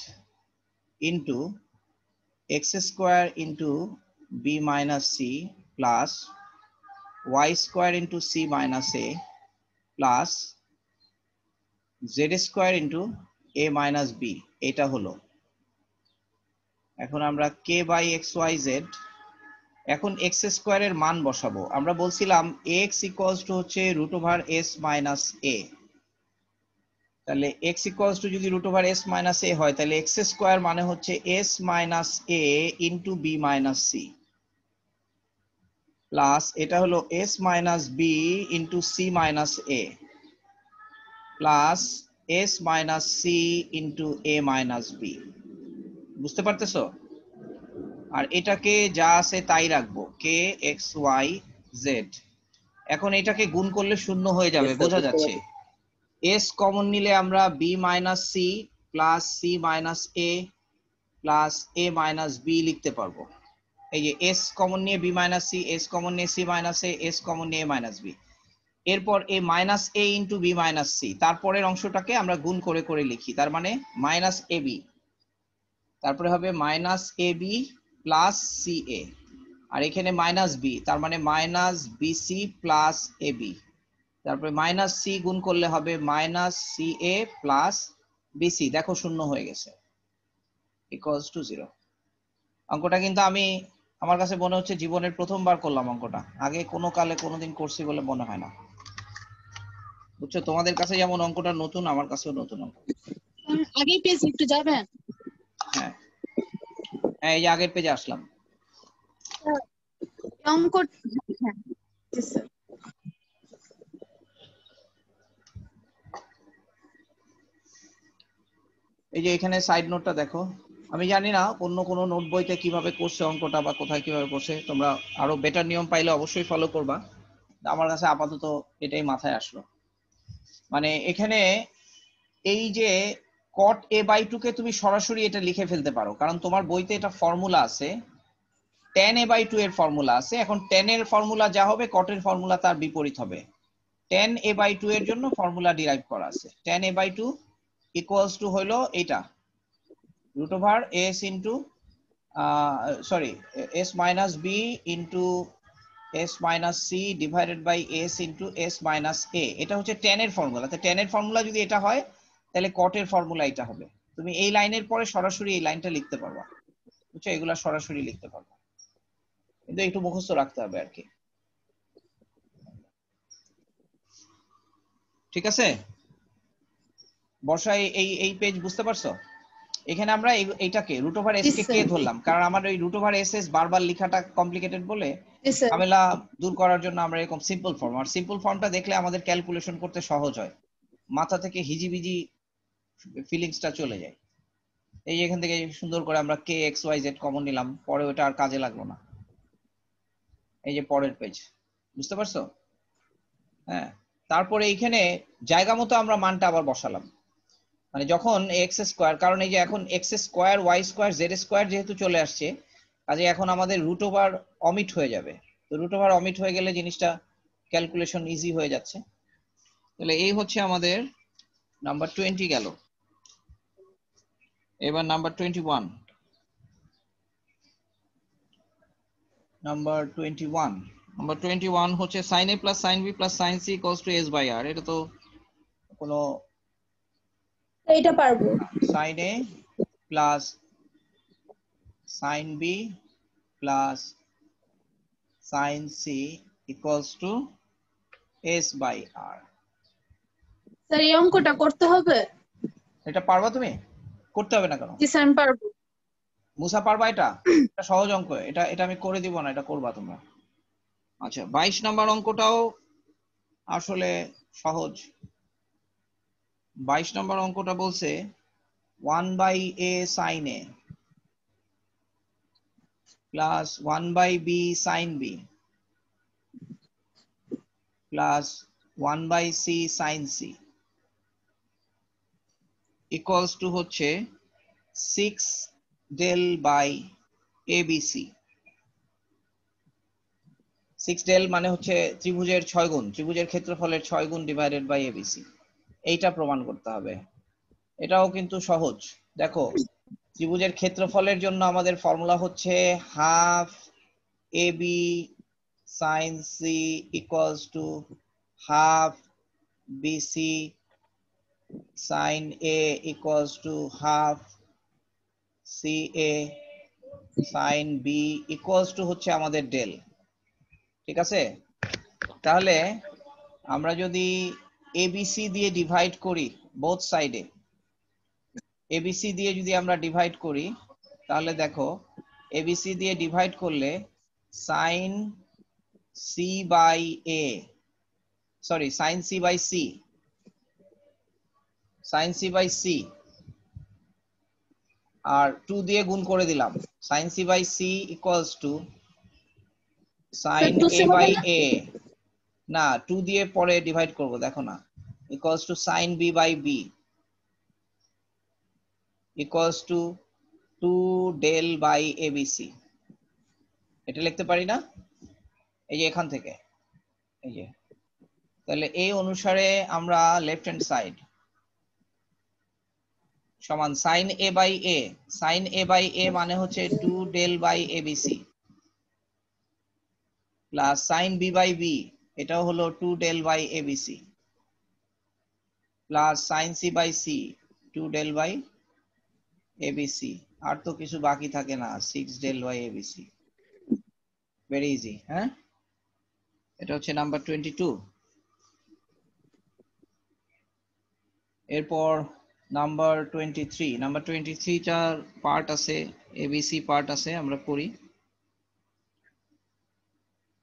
into X square into B minus C plus y square into c minus a plus z square into a minus b, এটা হলো। এখন আমরা k by xyz, এখন x square এর মান বসাবো। আমরা বলছিলাম x ইকুয়ালস টু হচ্ছে root over s minus a। তাহলে x ইকুয়ালস টু যদি root over s minus a হয় তাহলে x স্কয়ার মানে হচ্ছে s minus a into b minus c plus এটা হলো s minus b into c minus a plus s minus c into a minus b। বুঝতে পারতেছো? আর এটাকে যা আছে তাই রাখবো, কে এক্স ওয়াই জেড। এখন এটাকে গুণ করলে শূন্য হয়ে যাবে, Yes, sir. বোঝা যাচ্ছে। s কমন নিলে আমরা b minus C plus C minus A plus A minus B লিখতে পারবো। এই যে s কমন নিয়ে b minus C, s common নিয়ে C minus A, s common নিয়ে মাইনাস বি। এরপর A minus A into B minus C, তারপরের অংশটাকে আমরা গুণ করে করে লিখি, তার মানে মাইনাস এ বি, তারপরে হবে minus A B plus C এ, আর এখানে মাইনাস বি, তার মানে minus BC plus A B, তারপরে মাইনাস সি গুণ করলে হবে মাইনাস সি এ প্লাস বিসি। দেখো শূন্য হয়ে গেছে, ইকুয়ালস টু 0। অঙ্কটা কিন্তু আমার কাছে মনে হচ্ছে জীবনের প্রথমবার করলাম অঙ্কটা, আগে কোনো কালে কোনোদিন করছি বলে মনে হয় না, বুঝছো? তোমাদের কাছে যেমন অঙ্কটা নতুন, আমার কাছেও নতুন অঙ্ক। আগেই পেয়েছি, একটু যাবেন? হ্যাঁ হ্যাঁ, এই যে আগের পেজে আসলাম। অঙ্ক, হ্যাঁ, yes, sir. এই যে এখানে সাইড নোটটা দেখো, আমি জানি না অন্য কোনো নোট বইতে কিভাবে করছে অঙ্কটা বা কোথায় কিভাবে করছে, তোমরা আরো বেটার নিয়ম পাইলে অবশ্যই ফলো করবা। আমার কাছে আপাতত এটাই মাথায় আসলো। মানে এখানে এই যে cot a বাই 2 কে তুমি সরাসরি এটা লিখে ফেলতে পারো, কারণ তোমার বইতে এটা ফর্মুলা আছে, tan a বাই 2 এর ফর্মুলা আছে। এখন tan এর ফর্মুলা যা হবে cot এর ফর্মুলা তার বিপরীত হবে। tan a বাই 2 এর জন্য ফর্মুলা ডিরাইভ করা আছে, tan a by 2 equals to হলো এটা root over s into s minus b into s minus c divided by s into s minus a। এটা হচ্ছে tan এর ফর্মুলা। তো tan এর ফর্মুলা যদি এটা হয় তাহলে cot এর ফর্মুলা এটা হবে। তুমি এই লাইনের পরে সরাসরি এই লাইনটা লিখতে পারবা, বুঝছো? এগুলা সরাসরি লিখতে পারবা, কিন্তু একটু মুখস্থ রাখতে হবে আর কি। ঠিক আছে? বর্ষা এই এই পেজ বুঝতে পারছো? এখানে আমরা এইটাকে রুট ওভার এস Yes, কে sir. কে ধরলাম, কারণ আমার ওই রুট ওভার এস এস বারবার লেখাটা কমপ্লিকেটেড বলে Yes, sir. ঝামেলা দূর করার জন্য আমরা এরকম সিম্পল ফর্ম, আর সিম্পল ফর্মটা দেখলে আমাদের ক্যালকুলেশন করতে সহজ হয়, মাথা থেকে হিজিবিজি ফিলিংসটা চলে যায়। এই এখান থেকে সুন্দর করে আমরা কে এক্স ওয়াই জেড কমন নিলাম, পরে ওটা আর কাজে লাগলো না। এই যে পরের পেজ, বুঝতে পারছো? হ্যাঁ, তারপরে এইখানে জায়গা মতো আমরা মানটা আবার বসালাম, মানে যখন এক্স স্কোয়ার, কারণ এই যে এখন X square Y square Z square যেহেতু চলে আসছে, কাজে এখন আমাদের রুট ওভার অমিট হয়ে যাবে। তো রুট ওভার অমিট হয়ে গেলে জিনিসটা ক্যালকুলেশন ইজি হয়ে যাচ্ছে। তাহলে এই হচ্ছে আমাদের নাম্বার 20 গেল। এবার নাম্বার 21, নাম্বার 21 হচ্ছে sin a plus sin b plus sin c equals to s by r। এটা তো কোনো এটা পারবো। sin a plus sin b plus sin c equals to S by R. Sir এই অঙ্কটা করতে হবে? এটা পারবা তুমি? করতে হবে না কেন? জি স্যার আমি পারবো। মুসা পারবা এটা? এটা সহজ অঙ্ক, এটা আমি করে দিব না, এটা করবা তোমরা। আচ্ছা 22 নম্বর অঙ্কটাও আসলে সহজ। 22 নম্বর অঙ্কটা বলছে 1/a sin a plus 1/b sin b plus 1/c sin c equals to হচ্ছে 6 del by abc। 6 del মানে হচ্ছে ত্রিভুজের 6 গুণ, ত্রিভুজের ক্ষেত্রফলের 6 গুণ ডিভাইডেড বাই abc। এইটা প্রমাণ করতে হবে। এটাও কিন্তু সহজ। দেখো ত্রিভুজের ক্ষেত্রফলের জন্য আমাদের ফর্মুলা হচ্ছে half ab sin c equals to half bc sin a equals to half ca sin b equals to হচ্ছে আমাদের ডেল। ঠিক আছে, তাহলে আমরা যদি এবিসি দিয়ে ডিভাইড করি বোথ সাইডে, এবিসি দিয়ে যদি আমরা ডিভাইড করি তাহলে দেখো এবিসি দিয়ে ডিভাইড করলে sine C by A, sorry sine C by C, sine C by C আর 2 দিয়ে গুণ করে দিলাম, sine C by C equals to sine A by A, না 2 দিয়ে পরে ডিভাইড করব, দেখো না, equals to sine B by B equals to 2 del by ABC. এটা লিখতে পারি না, এই যে এখান থেকে, এই যে, তাহলে এই অনুসারে আমরা লেফট হ্যান্ড সাইড সমান sine A by A, sine A by A মানে হচ্ছে 2 del by ABC plus sine B by B, এটাও হলো 2 del by ABC plus sine C by C 2 del by ABC. আর তো কিছু বাকি থাকে না, 6 del by ABC. Very easy. হ্যাঁ, এটা হচ্ছে নাম্বার 22। এরপর নাম্বার 23, নাম্বার 23টার পার্ট আছে, এবিসি পার্ট আছে, আমরা করি।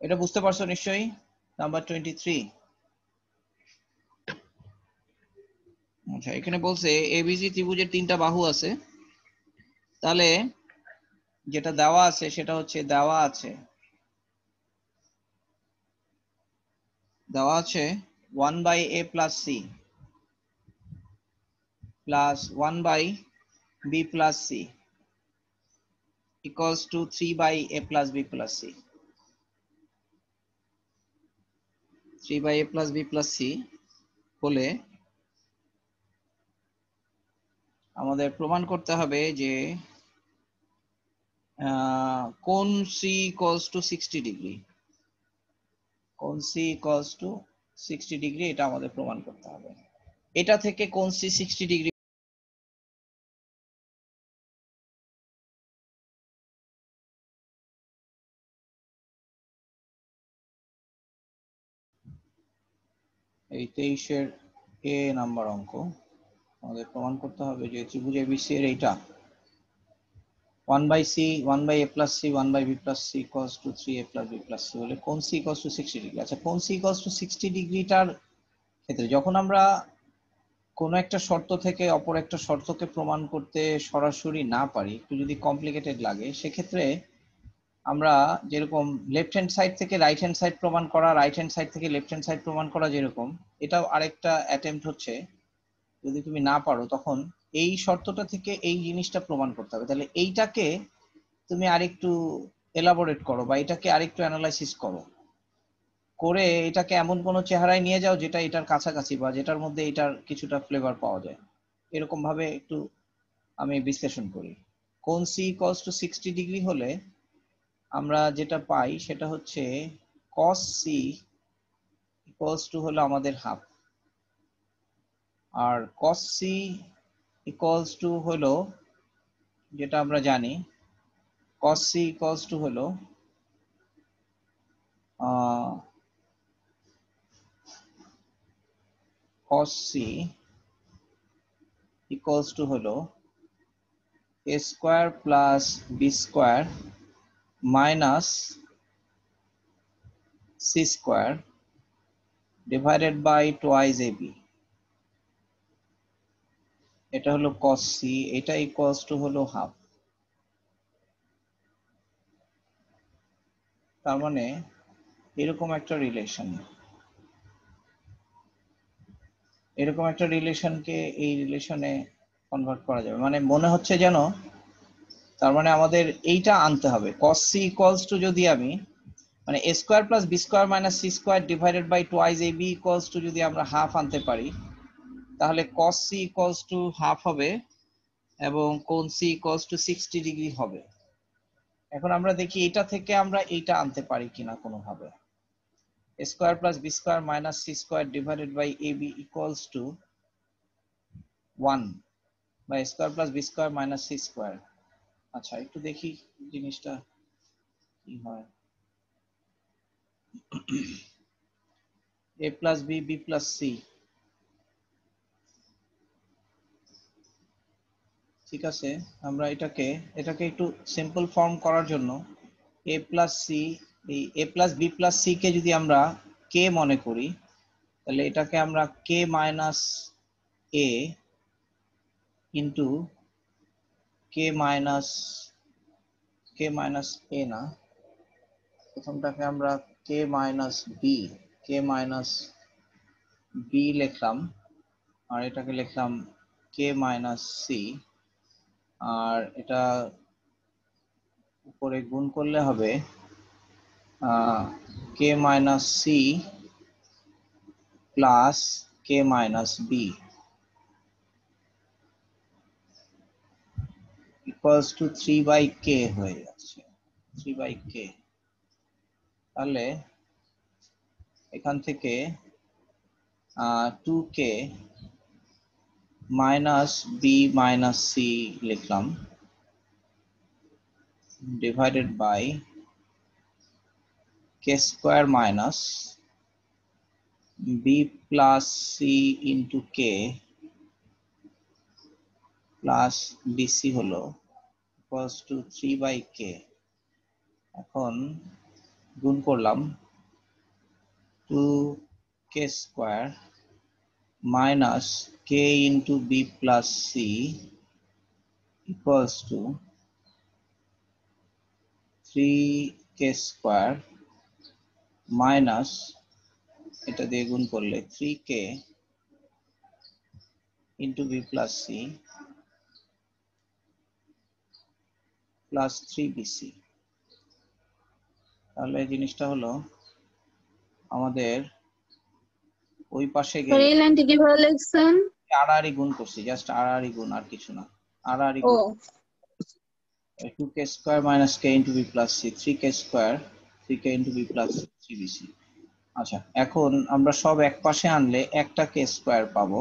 এটা বুঝতে পারছো নিশ্চয়ই, নাম্বার 23। আচ্ছা এখানে বলছে এবিসি ত্রিভুজের 3টা বাহু আছে, তাহলে যেটা দেওয়া আছে সেটা হচ্ছে দেওয়া আছে 1/a plus c plus 1/b plus c equals to 3/a plus b plus c। 3/a plus b plus c হলে আমাদের প্রমাণ করতে হবে যে কোণ c equals to 60 ডিগ্রি, কোণ c equals to 60 ডিগ্রি, এটা আমাদের প্রমাণ করতে হবে। এটা থেকে কোণ c 60 ডিগ্রি এই 23-এর এ নাম্বার অঙ্ক আমাদের প্রমাণ করতে হবে যে ত্রিভুজ এবিসি এর এইটা 1/c 1/a plus c 1/b plus c equals to 3a plus b plus c হলে কোণ c equals to 60 ডিগ্রি। আচ্ছা কোণ c equals to 60 ডিগ্রিটার ক্ষেত্রে যখন আমরা কোনো একটা শর্ত থেকে অপর একটা শর্তকে প্রমাণ করতে সরাসরি না পারি, একটু যদি কমপ্লিকেটেড লাগে, সেক্ষেত্রে আমরা যেরকম লেফট হ্যান্ড সাইড থেকে রাইট হ্যান্ড সাইড প্রমাণ করা, রাইট হ্যান্ড সাইড থেকে লেফট হ্যান্ড সাইড প্রমাণ করা, যেরকম এটাও আরেকটা অ্যাটেম্প্ট হচ্ছে, যদি তুমি না পারো তখন এই শর্তটা থেকে এই জিনিসটা প্রমাণ করতে হবে। তাহলে এইটাকে তুমি আরেকটু এলাবোরেট করো বা এটাকে আরেকটু অ্যানালাইসিস করো, করে এটাকে এমন কোনো চেহারায় নিয়ে যাও যেটা এটার কাছাকাছি বা যেটার মধ্যে এটার কিছুটা ফ্লেভার পাওয়া যায়, এরকম ভাবে একটু আমি বিশ্লেষণ করি। কোণ c equals to 60 ডিগ্রি হলে আমরা যেটা পাই সেটা হচ্ছে cos c equals to হলো আমাদের half, R cos c equals to হলো যেটা আমরা জানি cos c equals to হলো cos c equals to হলো a square plus b square minus c square divided by twice ab. এটা হলো cos c, এটা equals to হলো half. তার মানে এরকম একটা রিলেশনকে এই রিলেশনে কনভার্ট করা যাবে, মানে মনে হচ্ছে যেন তার মানে আমাদের এইটা আনতে হবে cos c equals to, যদি আমি মানে a square plus b square minus c square divided by twice ab equals to যদি আমরা হাফ আনতে পারি, তাহলে cos c equals to half হবে এবং কোণ c equals to 60 ডিগ্রি হবে। এখন আমরা দেখি এটা থেকে আমরা এইটা আনতে পারি কিনা কোনোভাবে। a square plus b square minus c square divided by ab equals to 1 বা a square plus b square minus c square। আচ্ছা একটু দেখি জিনিসটা কি হয়। a plus b, b plus c, ঠিক আছে। আমরা এটাকে একটু সিম্পল ফর্ম করার জন্য a plus c, এই a plus b plus c কে যদি আমরা k মনে করি, তাহলে এটাকে আমরা k minus a into k minus a না, প্রথমটাকে আমরা k minus b লিখলাম, আর এটাকে লিখলাম k minus c, আর এটা উপরে গুণ করলে হবে k minus c plus k minus b equals to 3 by k হয়ে যাচ্ছে, 3 by k। তাহলে এখান থেকে 2k minus b minus c লিখলাম divided by k square minus b plus c into k plus bc হলো equals to 3 by k। এখন গুণ করলাম 2k square minus k into b plus c equals to 3k square minus, এটা দিয়ে গুণ করলে 3k into b plus c plus 3bc। তাহলে জিনিসটা হলো আমাদের ওই পাশে গেলে এই লাইনটি কিভাবে লিখছেন? আড়াআড়ি গুণ করছি, জাস্ট আড়াআড়ি গুণ, আর কিছু না, আড়াআড়ি ও গুণ। 2k square minus k into b plus c, 3k square 3k into b plus 3bc। আচ্ছা এখন আমরা সব এক পাশে আনলে একটা k স্কয়ার পাবো,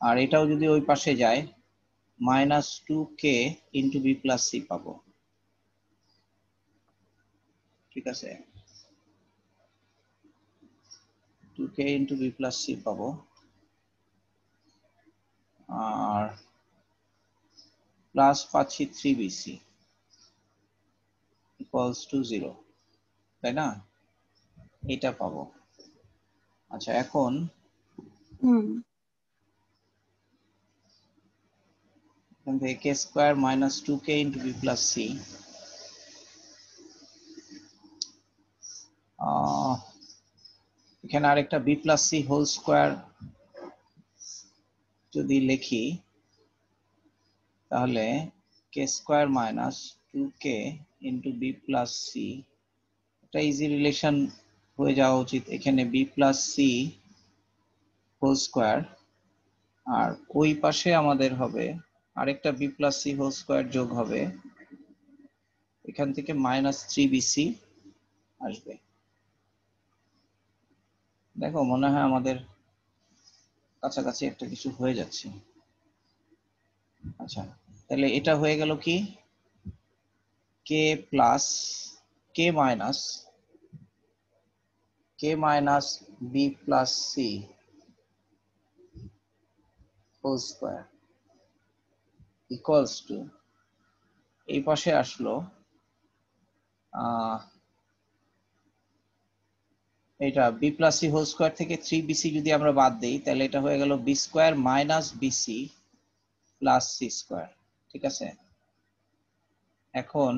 আর এটাও যদি ওই পাশে যায় minus 2k into b plus c পাবো, ঠিক আছে। 2k into b plus c পাবো, আর প্লাস পাচ্ছি 3bc equals to 0, তাই না? এটা পাবো। আচ্ছা এখন এখান থেকে k square minus 2k into b plus c, এখানে আরেকটা b plus c whole square যদি লিখি, তাহলে k square minus 2k into b plus c, এটা ইজি রিলেশন হয়ে যাওয়া উচিত। এখানে b plus c whole square, আর ওই পাশে আমাদের হবে আরেকটা b plus c whole square যোগ হবে, এখান থেকে minus 3bc আসবে। দেখো মনে হয় আমাদের কাছাকাছি একটা কিছু হয়ে যাচ্ছে। আচ্ছা তাহলে এটা হয়ে গেল কি k plus k minus b plus c whole square equals to, এই পাশে আসলো এটা B plus C whole square থেকে 3bc যদি আমরা বাদ দেই তাহলে এটা হয়ে গেল B square minus BC plus C square. ঠিক আছে, এখন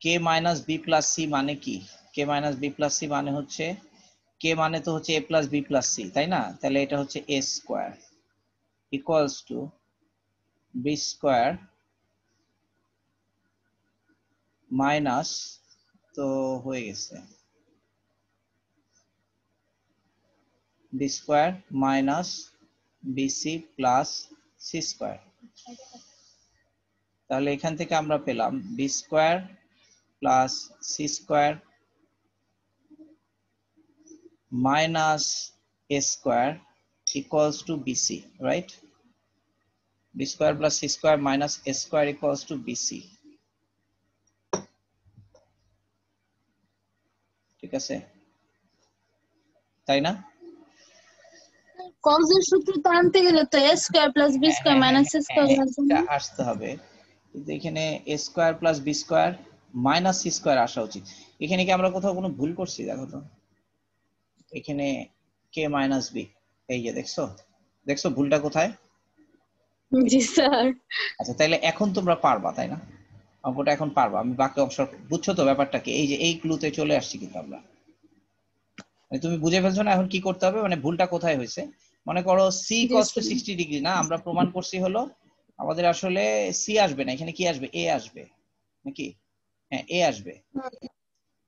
K minus B plus C মানে কি? K minus B plus C মানে হচ্ছে, কে মানে তো হচ্ছে A plus B plus C, তাই না? তাহলে এটা হচ্ছে A square equals to B square minus, তো হয়ে গেছে B square minus BC plus C square. তাহলে এখান থেকে আমরা পেলাম B square plus C square minus A square equals to bc, right? b square plus c square minus a square equals to bc. ঠিক আছে, তাই না? cos এর সূত্র তো আনতে গেলে তো a square plus b square minus c square এটা আসতে হবে, কিন্তু এখানে a square plus b square minus c square আসা উচিত। এখানে কি আমরা কোথাও কোনো ভুল করছি? দেখো তো, এখানে k মাইনাস b, এই যে দেখছো, দেখছো ভুলটা কোথায়? জি স্যার। আচ্ছা, তাহলে এখন তোমরা পারবা, তাই না? অঙ্কটা এখন পারবা। আমি বাকি অংশ, বুঝছো তো ব্যাপারটা কি? এই যে এই ক্লুতে চলে আসছি কিন্তু আমরা, তুমি বুঝে ফেলছো না এখন কি করতে হবে, মানে ভুলটা কোথায় হয়েছে? মনে করো সি cos to 60 ডিগ্রি না, আমরা প্রমাণ করছি হলো আমাদের আসলে সি আসবে না, এখানে কি আসবে? এ আসবে নাকি? হ্যাঁ, এ আসবে,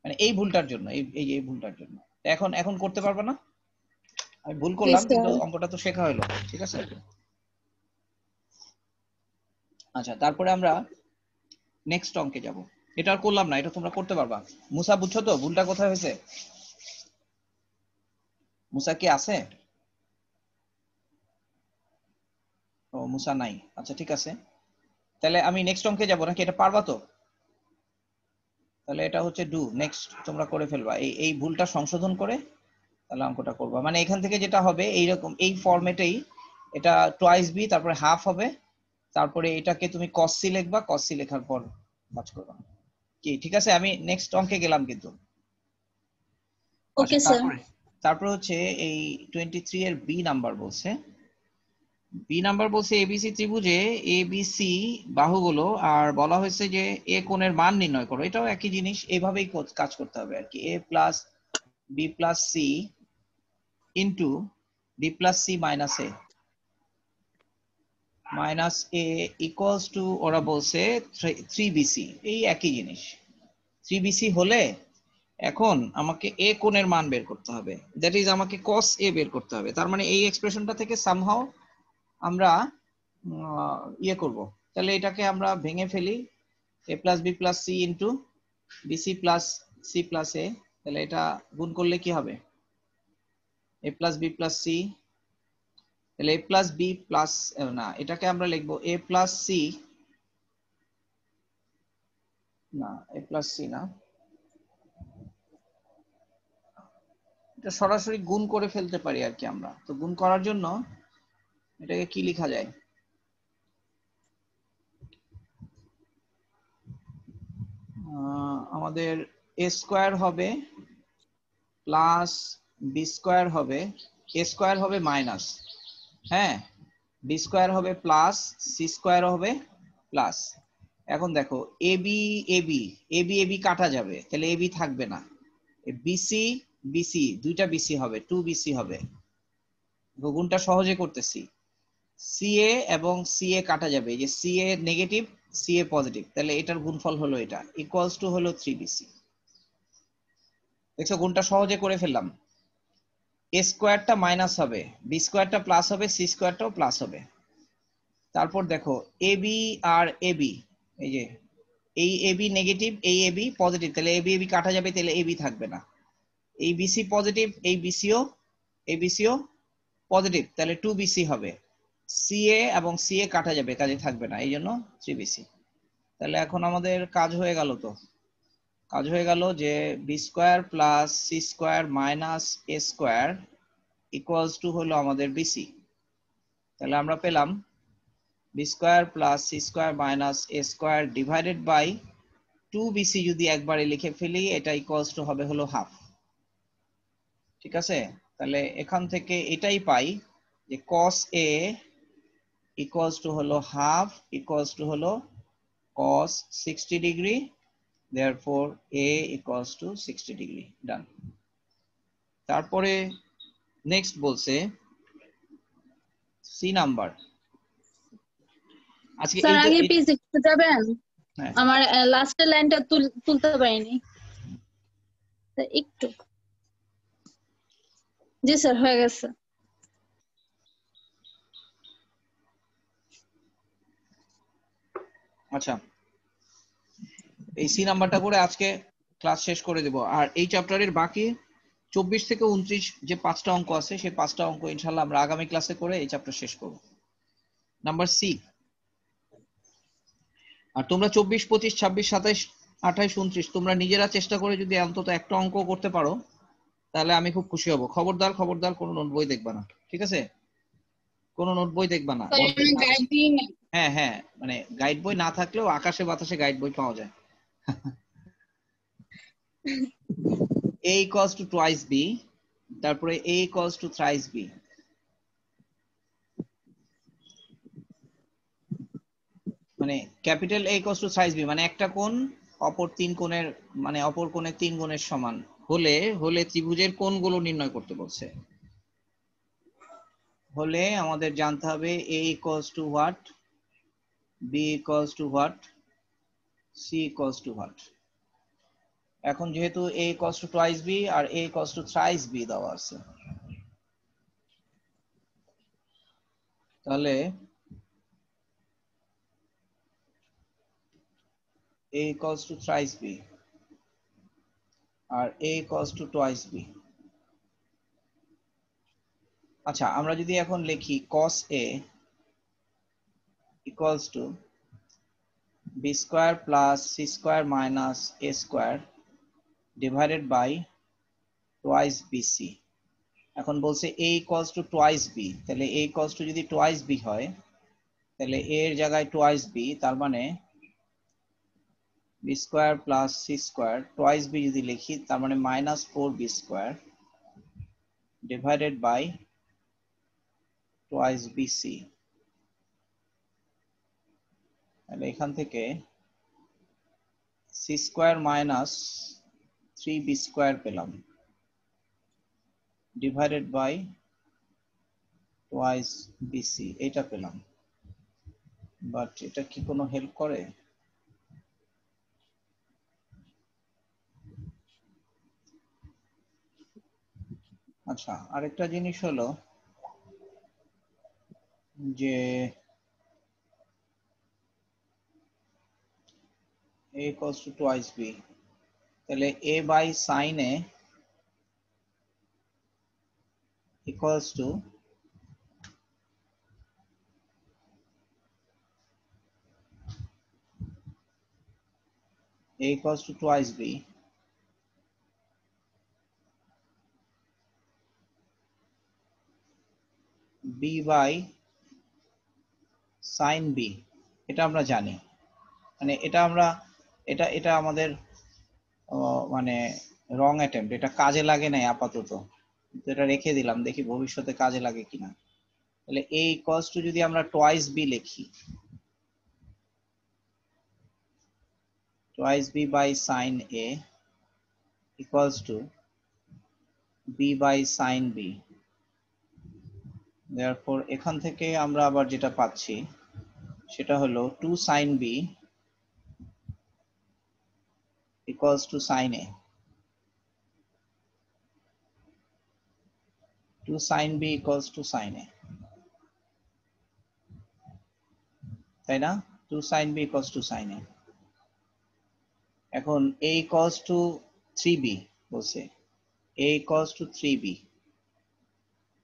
মানে এই ভুলটার জন্য, এই ভুলটার জন্য। এখন এখন করতে পারবে না? আমি ভুল করলাম কিন্তু অঙ্কটা তো শেখা হলো, ঠিক আছে? আচ্ছা, তারপরে আমরা নেক্সট অঙ্কে যাব। এটা আর করলাম না, এটা তোমরা করতে পারবা। মুসা, বুঝছো তো ভুলটা কোথায় হয়েছে? মুসা কি আছে? ও, মুসা নাই। আচ্ছা ঠিক আছে, তাহলে আমি নেক্সট অঙ্কে যাব নাকি? এটা পারবা তো? তাহলে এটা হচ্ছে ডু নেক্সট, তোমরা করে ফেলবা এই এই ভুলটা সংশোধন করে, তাহলে অঙ্কটা করবা। মানে এখান থেকে যেটা হবে এইরকম, এই ফরম্যাটেই এটা টোয়াইস বি, তারপরে হাফ হবে, তারপরে এটাকে তুমি cos c লিখবা, cos c লেখার পর কাজ করবা। কি ঠিক আছে? আমি নেক্সট অঙ্কে গেলাম কিন্তু। ওকে আচ্ছা, স্যার। তারপরে হচ্ছে এই 23 এর বি নাম্বার বলছে, বি নাম্বার বলছে এবিসি ত্রিভুজে এবিসি বাহুগুলো, আর বলা হয়েছে যে এ কোণের মান নির্ণয় করো। এটাও একই জিনিস, এইভাবেই কাজ করতে হবে আর কি। A plus B plus C into B plus C minus A minus A equals to, ওরা বলছে 3bc, এই একই জিনিস। 3bc হলে এখন আমাকে এ কোণের মান বের করতে হবে, দ্যাট ইজ আমাকে cos a বের করতে হবে। তার মানে এই এক্সপ্রেশনটা থেকে সামহাও আমরা ইয়ে করব। তাহলে এটাকে আমরা ভেঙে ফেলি, A plus B plus C into BC plus C plus A. তাহলে এটা গুণ করলে কি হবে? A plus B plus C, তাহলে এ প্লাস বি প্লাস, না এটাকে আমরা লিখবো এ প্লাস সি, না এ প্লাস সি না, এটা সরাসরি গুণ করে ফেলতে পারি আর কি আমরা। তো গুণ করার জন্য এটাকে কি লেখা যায়? আমাদের এ স্কোয়ার হবে প্লাস বি স্কোয়ার হবে, এ স্কোয়ার হবে মাইনাস, হ্যাঁ, বি স্কোয়ার হবে প্লাস, সি স্কোয়ার হবে প্লাস। এখন দেখো এবি এবি এবি এবি কাটা যাবে, তাহলে এবি থাকবে না। বিসি বিসি, দুইটা বিসি হবে, 2bc হবে। গুণটা সহজে করতেছি, সিএ এবং সিএ কাটা যাবে, এই যে সিএ নেগেটিভ সিএ পজিটিভ, তাহলে এটার গুণফল হলো এটা, ইকুয়ালস টু হলো 3bc। দেখছো গুণটা সহজে করে ফেললাম। এ স্কোয়ারটা মাইনাস হবে, বি স্কোয়ারটা প্লাস হবে, সি স্কোয়ারটাও প্লাস হবে। তারপর দেখো এবি আর এবি, এই যে এই এবি নেগেটিভ এই এবি পজিটিভ, তাহলে এবি এবি কাটা যাবে, তাহলে এবি থাকবে না। এই বিসি পজিটিভ এই বিসিও পজিটিভ, তাহলে 2bc হবে। সিএ এবং সিএ কাটা যাবে, কাজে থাকবে না, এই জন্য 3bc। তাহলে এখন আমাদের কাজ হয়ে গেল, তো কাজ হয়ে গেল যে B square plus C square minus A square equals to হলো আমাদের বিসি। তাহলে আমরা পেলাম B square plus C square minus A square divided by 2bc যদি একবারে লিখে ফেলি এটা ইকুয়ালস টু হবে হলো হাফ। ঠিক আছে, তাহলে এখান থেকে এটাই পাই যে cos a ইকুয়ালস টু হলো হাফ ইকুয়ালস টু হলো cos 60 degree, therefore a equals to 60 degree. Done. তারপরে নেক্সট বলছে সি নাম্বার। আজকে স্যার এই আগে পেজ দেখতে যাবেন, হ্যাঁ আমার লাস্টের লাইনটা তুলতে পারিনি তো একটু। জি স্যার হয়ে গেছে। আচ্ছা, এই সি নাম্বারটা করে আজকে ক্লাস শেষ করে দেব। আর এই চ্যাপ্টারের বাকি 24 থেকে 29 যে 5টা অঙ্ক আছে সেই 5টা অঙ্ক ইনশাআল্লাহ আমরা আগামী ক্লাসে করে এই চ্যাপ্টার শেষ করব। Number C. আর তোমরা 24, 25, 26, 27, 28, 29 তোমরা নিজেরা চেষ্টা করে যদি অন্তত একটা অঙ্ক করতে পারো তাহলে আমি খুব খুশি হব। খবরদার খবরদার কোনো নোট বই দেখবা না, ঠিক আছে? কোনো নোট বই দেখবা না। হ্যাঁ হ্যাঁ, মানে গাইড বই না থাকলেও আকাশে বাতাসে গাইড বই পাওয়া যায়। a equals to twice b, তারপরে a equals to thrice b। মানে capital A equals to thrice b মানে একটা কোণ অপর তিন কোণের মানে অপর কোণের তিন গুণের সমান হলে হলে ত্রিভুজের কোণগুলো নির্ণয় করতে বলছে। হলে আমাদের জানতে হবে a equals to what, b equals to what, c equals to what। এখন যেহেতু a equals to twice b R a equals to thrice b দেওয়া আছে, তাহলে a equals to thrice b R a equals to twice b। আচ্ছা, আমরা যদি এখন লিখি cos a equals to b square plus c square minus a square divided by twice bc। এখন বলছে a equals to twice b, তাহলে a equals to যদি twice b হয় তাহলে a এর জায়গায় twice b, তার মানে b square plus c square twice b যদি লিখি তার মানে minus 4b square divided by twice bc। তাহলে এখান থেকে c square minus 3b square পেলাম divided by twice bc এটা পেলাম। বাট এটা কি কোনো হেল্প করে? আচ্ছা, আরেকটা জিনিস হলো যে a equals to twice b, তাহলে a by sin a equals to a equals to twice b b by sin b। এটা আমরা জানি, মানে এটা আমরা এটা এটা আমাদের মানে রং অ্যাটেম্প্ট, এটা কাজে লাগে নাই আপাতত, এটা রেখে দিলাম, দেখি ভবিষ্যতে কাজে লাগে কিনা। তাহলে a equals to যদি আমরা twice b লিখি, twice b by sin a equals to b by sin b, therefore এখান থেকে আমরা আবার যেটা পাচ্ছি সেটা হলো 2 sin b equals to sin a, 2 sin b equals to sin a, তাই না? 2 sin b equals to sin a। এখন a equals to 3b বলছে, a equals to 3b,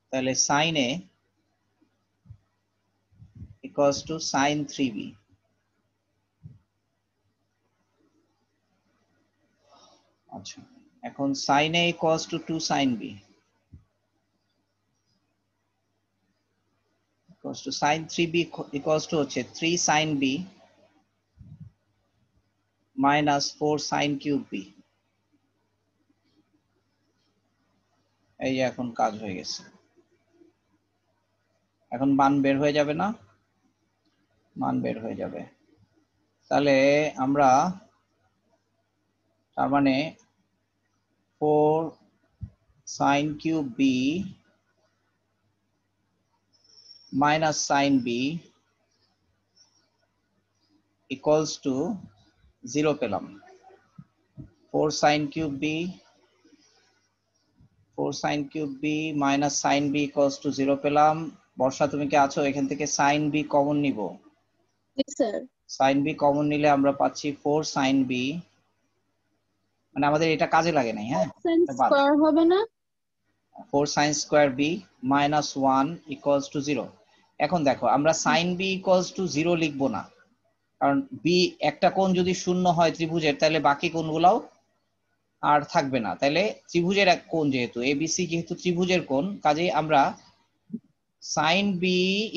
তাহলে sin a equals to sin 3b। আচ্ছা, এখন sin a equals to 2 sin b equals to sin 3b equals to হচ্ছে 3 sin b minus 4 sin cube b। এই যে এখন কাজ হয়ে গেছে, এখন মান বের হয়ে যাবে না, মান বের হয়ে যাবে। তাহলে আমরা তার মানে 4 sin cube b minus sin b equals to 0 পেলাম। 4 sin cube b minus sin b equals to 0 পেলাম। বর্ষা তুমি কি আছো? এখান থেকে sin b কমন নিব। জি স্যার। sin b কমন নিলে আমরা পাচ্ছি 4 sin b, মানে আমাদের এটা কাজে লাগে নাই। হ্যাঁ, sin স্কয়ার হবে না? 4 sin square b minus 1 equals to 0। এখন দেখো আমরা sin b equals to 0 লিখবো না, কারণ b একটা কোণ যদি শূন্য হয় ত্রিভুজের, তাহলে বাকি কোণগুলোও আর থাকবে না। তাহলে ত্রিভুজের এক কোণ যেহেতু ABC যেহেতু ত্রিভুজের কোণ, কাজেই আমরা sin b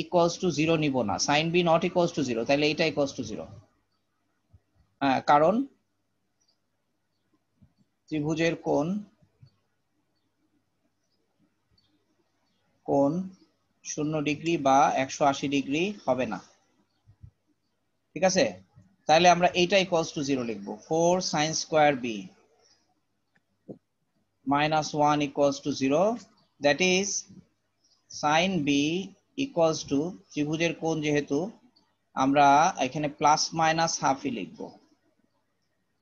equals to 0 নিব না, sin b not equals to 0, তাহলে এটা equals to 0। হ্যাঁ, কারণ ত্রিভুজের কোণ 0 ডিগ্রি বা 180 ডিগ্রি হবে না। ঠিক আছে, তাহলে আমরা এইটা equals to 0 লিখবো। 4 sin square b minus 1 equals to 0, that is sin b equals to ত্রিভুজের কোণ যেহেতু আমরা এখানে প্লাস মাইনাস হাফই লিখবো।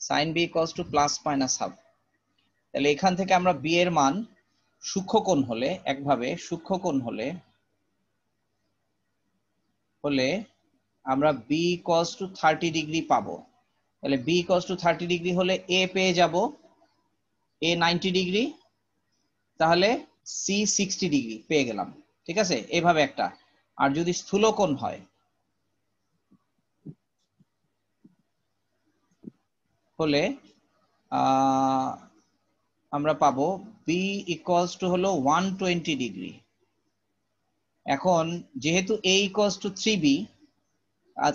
sin b equals to plus minus half. তাহলে এখান থেকে আমরা b এর মান সূক্ষ্মকোণ হলে, একভাবে সূক্ষ্মকোণ হলে আমরা b equals to 30 ডিগ্রি পাবো। তাহলে b equals to 30 ডিগ্রি হলে a পেয়ে যাব, a 90 ডিগ্রি, তাহলে c 60 ডিগ্রি পেয়ে গেলাম। ঠিক আছে, এভাবে একটা। আর যদি স্থূলকোণ হয় হলে আমরা পাবো b equals to হলো 120 ডিগ্রি। এখন যেহেতু a equals to 3b,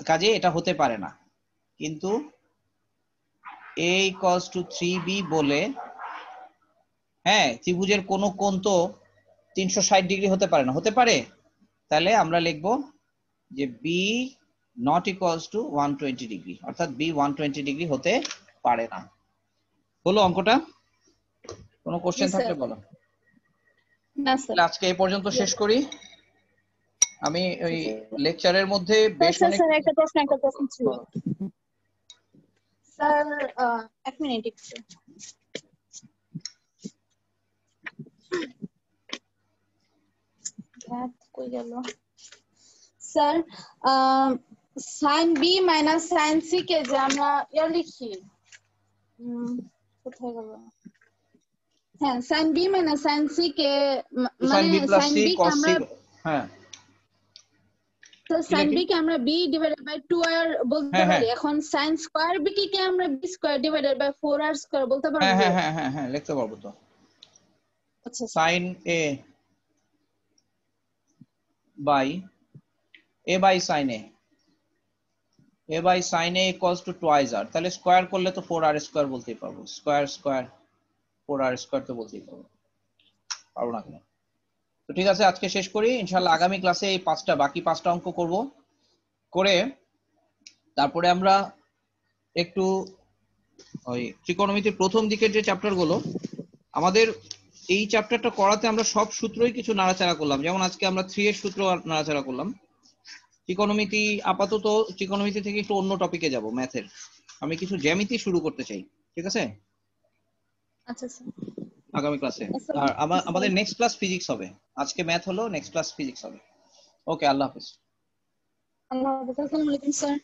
কাজে এটা হতে পারে না, কিন্তু a equals to 3b বলে, হ্যাঁ, ত্রিভুজের কোনো কোণ তো 360 ডিগ্রি হতে পারে না, হতে পারে। তাহলে আমরা লিখব যে b not equals to 120 degree, অর্থাৎ b 120 ডিগ্রি হতে পারে না। হলো অঙ্কটা? কোনো কোশ্চেন থাকলে বলো। না স্যার। আজকে এই পর্যন্ত শেষ করি। আমি ওই লেকচারের মধ্যে বেশ অনেক স্যার একটা প্রশ্ন ছিল স্যার। এক মিনিট একটু। কই গেল sir? sin b minus sin c কে যে আমরা লিখি, কোথায় গেল? হ্যাঁ, sin b minus sin c কে মানে sin b কে আমরা, হ্যাঁ, তো sin b কে আমরা b divided by 2r বলতে পারি। এখন sin square b কে আমরা b square divided by 4r square বলতে পারবো। হ্যাঁ হ্যাঁ হ্যাঁ হ্যাঁ লিখতে পারবো তো। আচ্ছা, sin a by sin a equals to twice r, তাহলে স্কয়ার করলে তো 4r স্কয়ার বলতেই পারবো। স্কয়ার 4r স্কয়ার তো বলতেই পারবো না কেন? তো ঠিক আছে, আজকে শেষ করি। ইনশাআল্লাহ আগামী ক্লাসে এই বাকি পাঁচটা অঙ্ক করব, করে তারপরে আমরা একটু ওই ত্রিকোণমিতির প্রথম দিকের যে চ্যাপ্টারগুলো, আমাদের এই চ্যাপ্টারটা করাতে আমরা সব সূত্রই কিছু নাড়াচাড়া করলাম। যেমন আজকে আমরা 3 এর সূত্র নাড়াচাড়া করলাম। ত্রিকোণমিতি আপাতত ত্রিকোণমিতি থেকে একটু অন্য টপিকে যাব, ম্যাথের। আমি কিছু জ্যামিতি শুরু করতে চাই। ঠিক আছে? আচ্ছা স্যার, আগামী ক্লাসে। আর আমাদের নেক্সট ক্লাস ফিজিক্স হবে। আজকে ম্যাথ হলো, নেক্সট ক্লাস ফিজিক্স হবে। ওকে, আল্লাহ হাফেজ। আল্লাহ হাফেজ। আসসালামু আলাইকুম স্যার।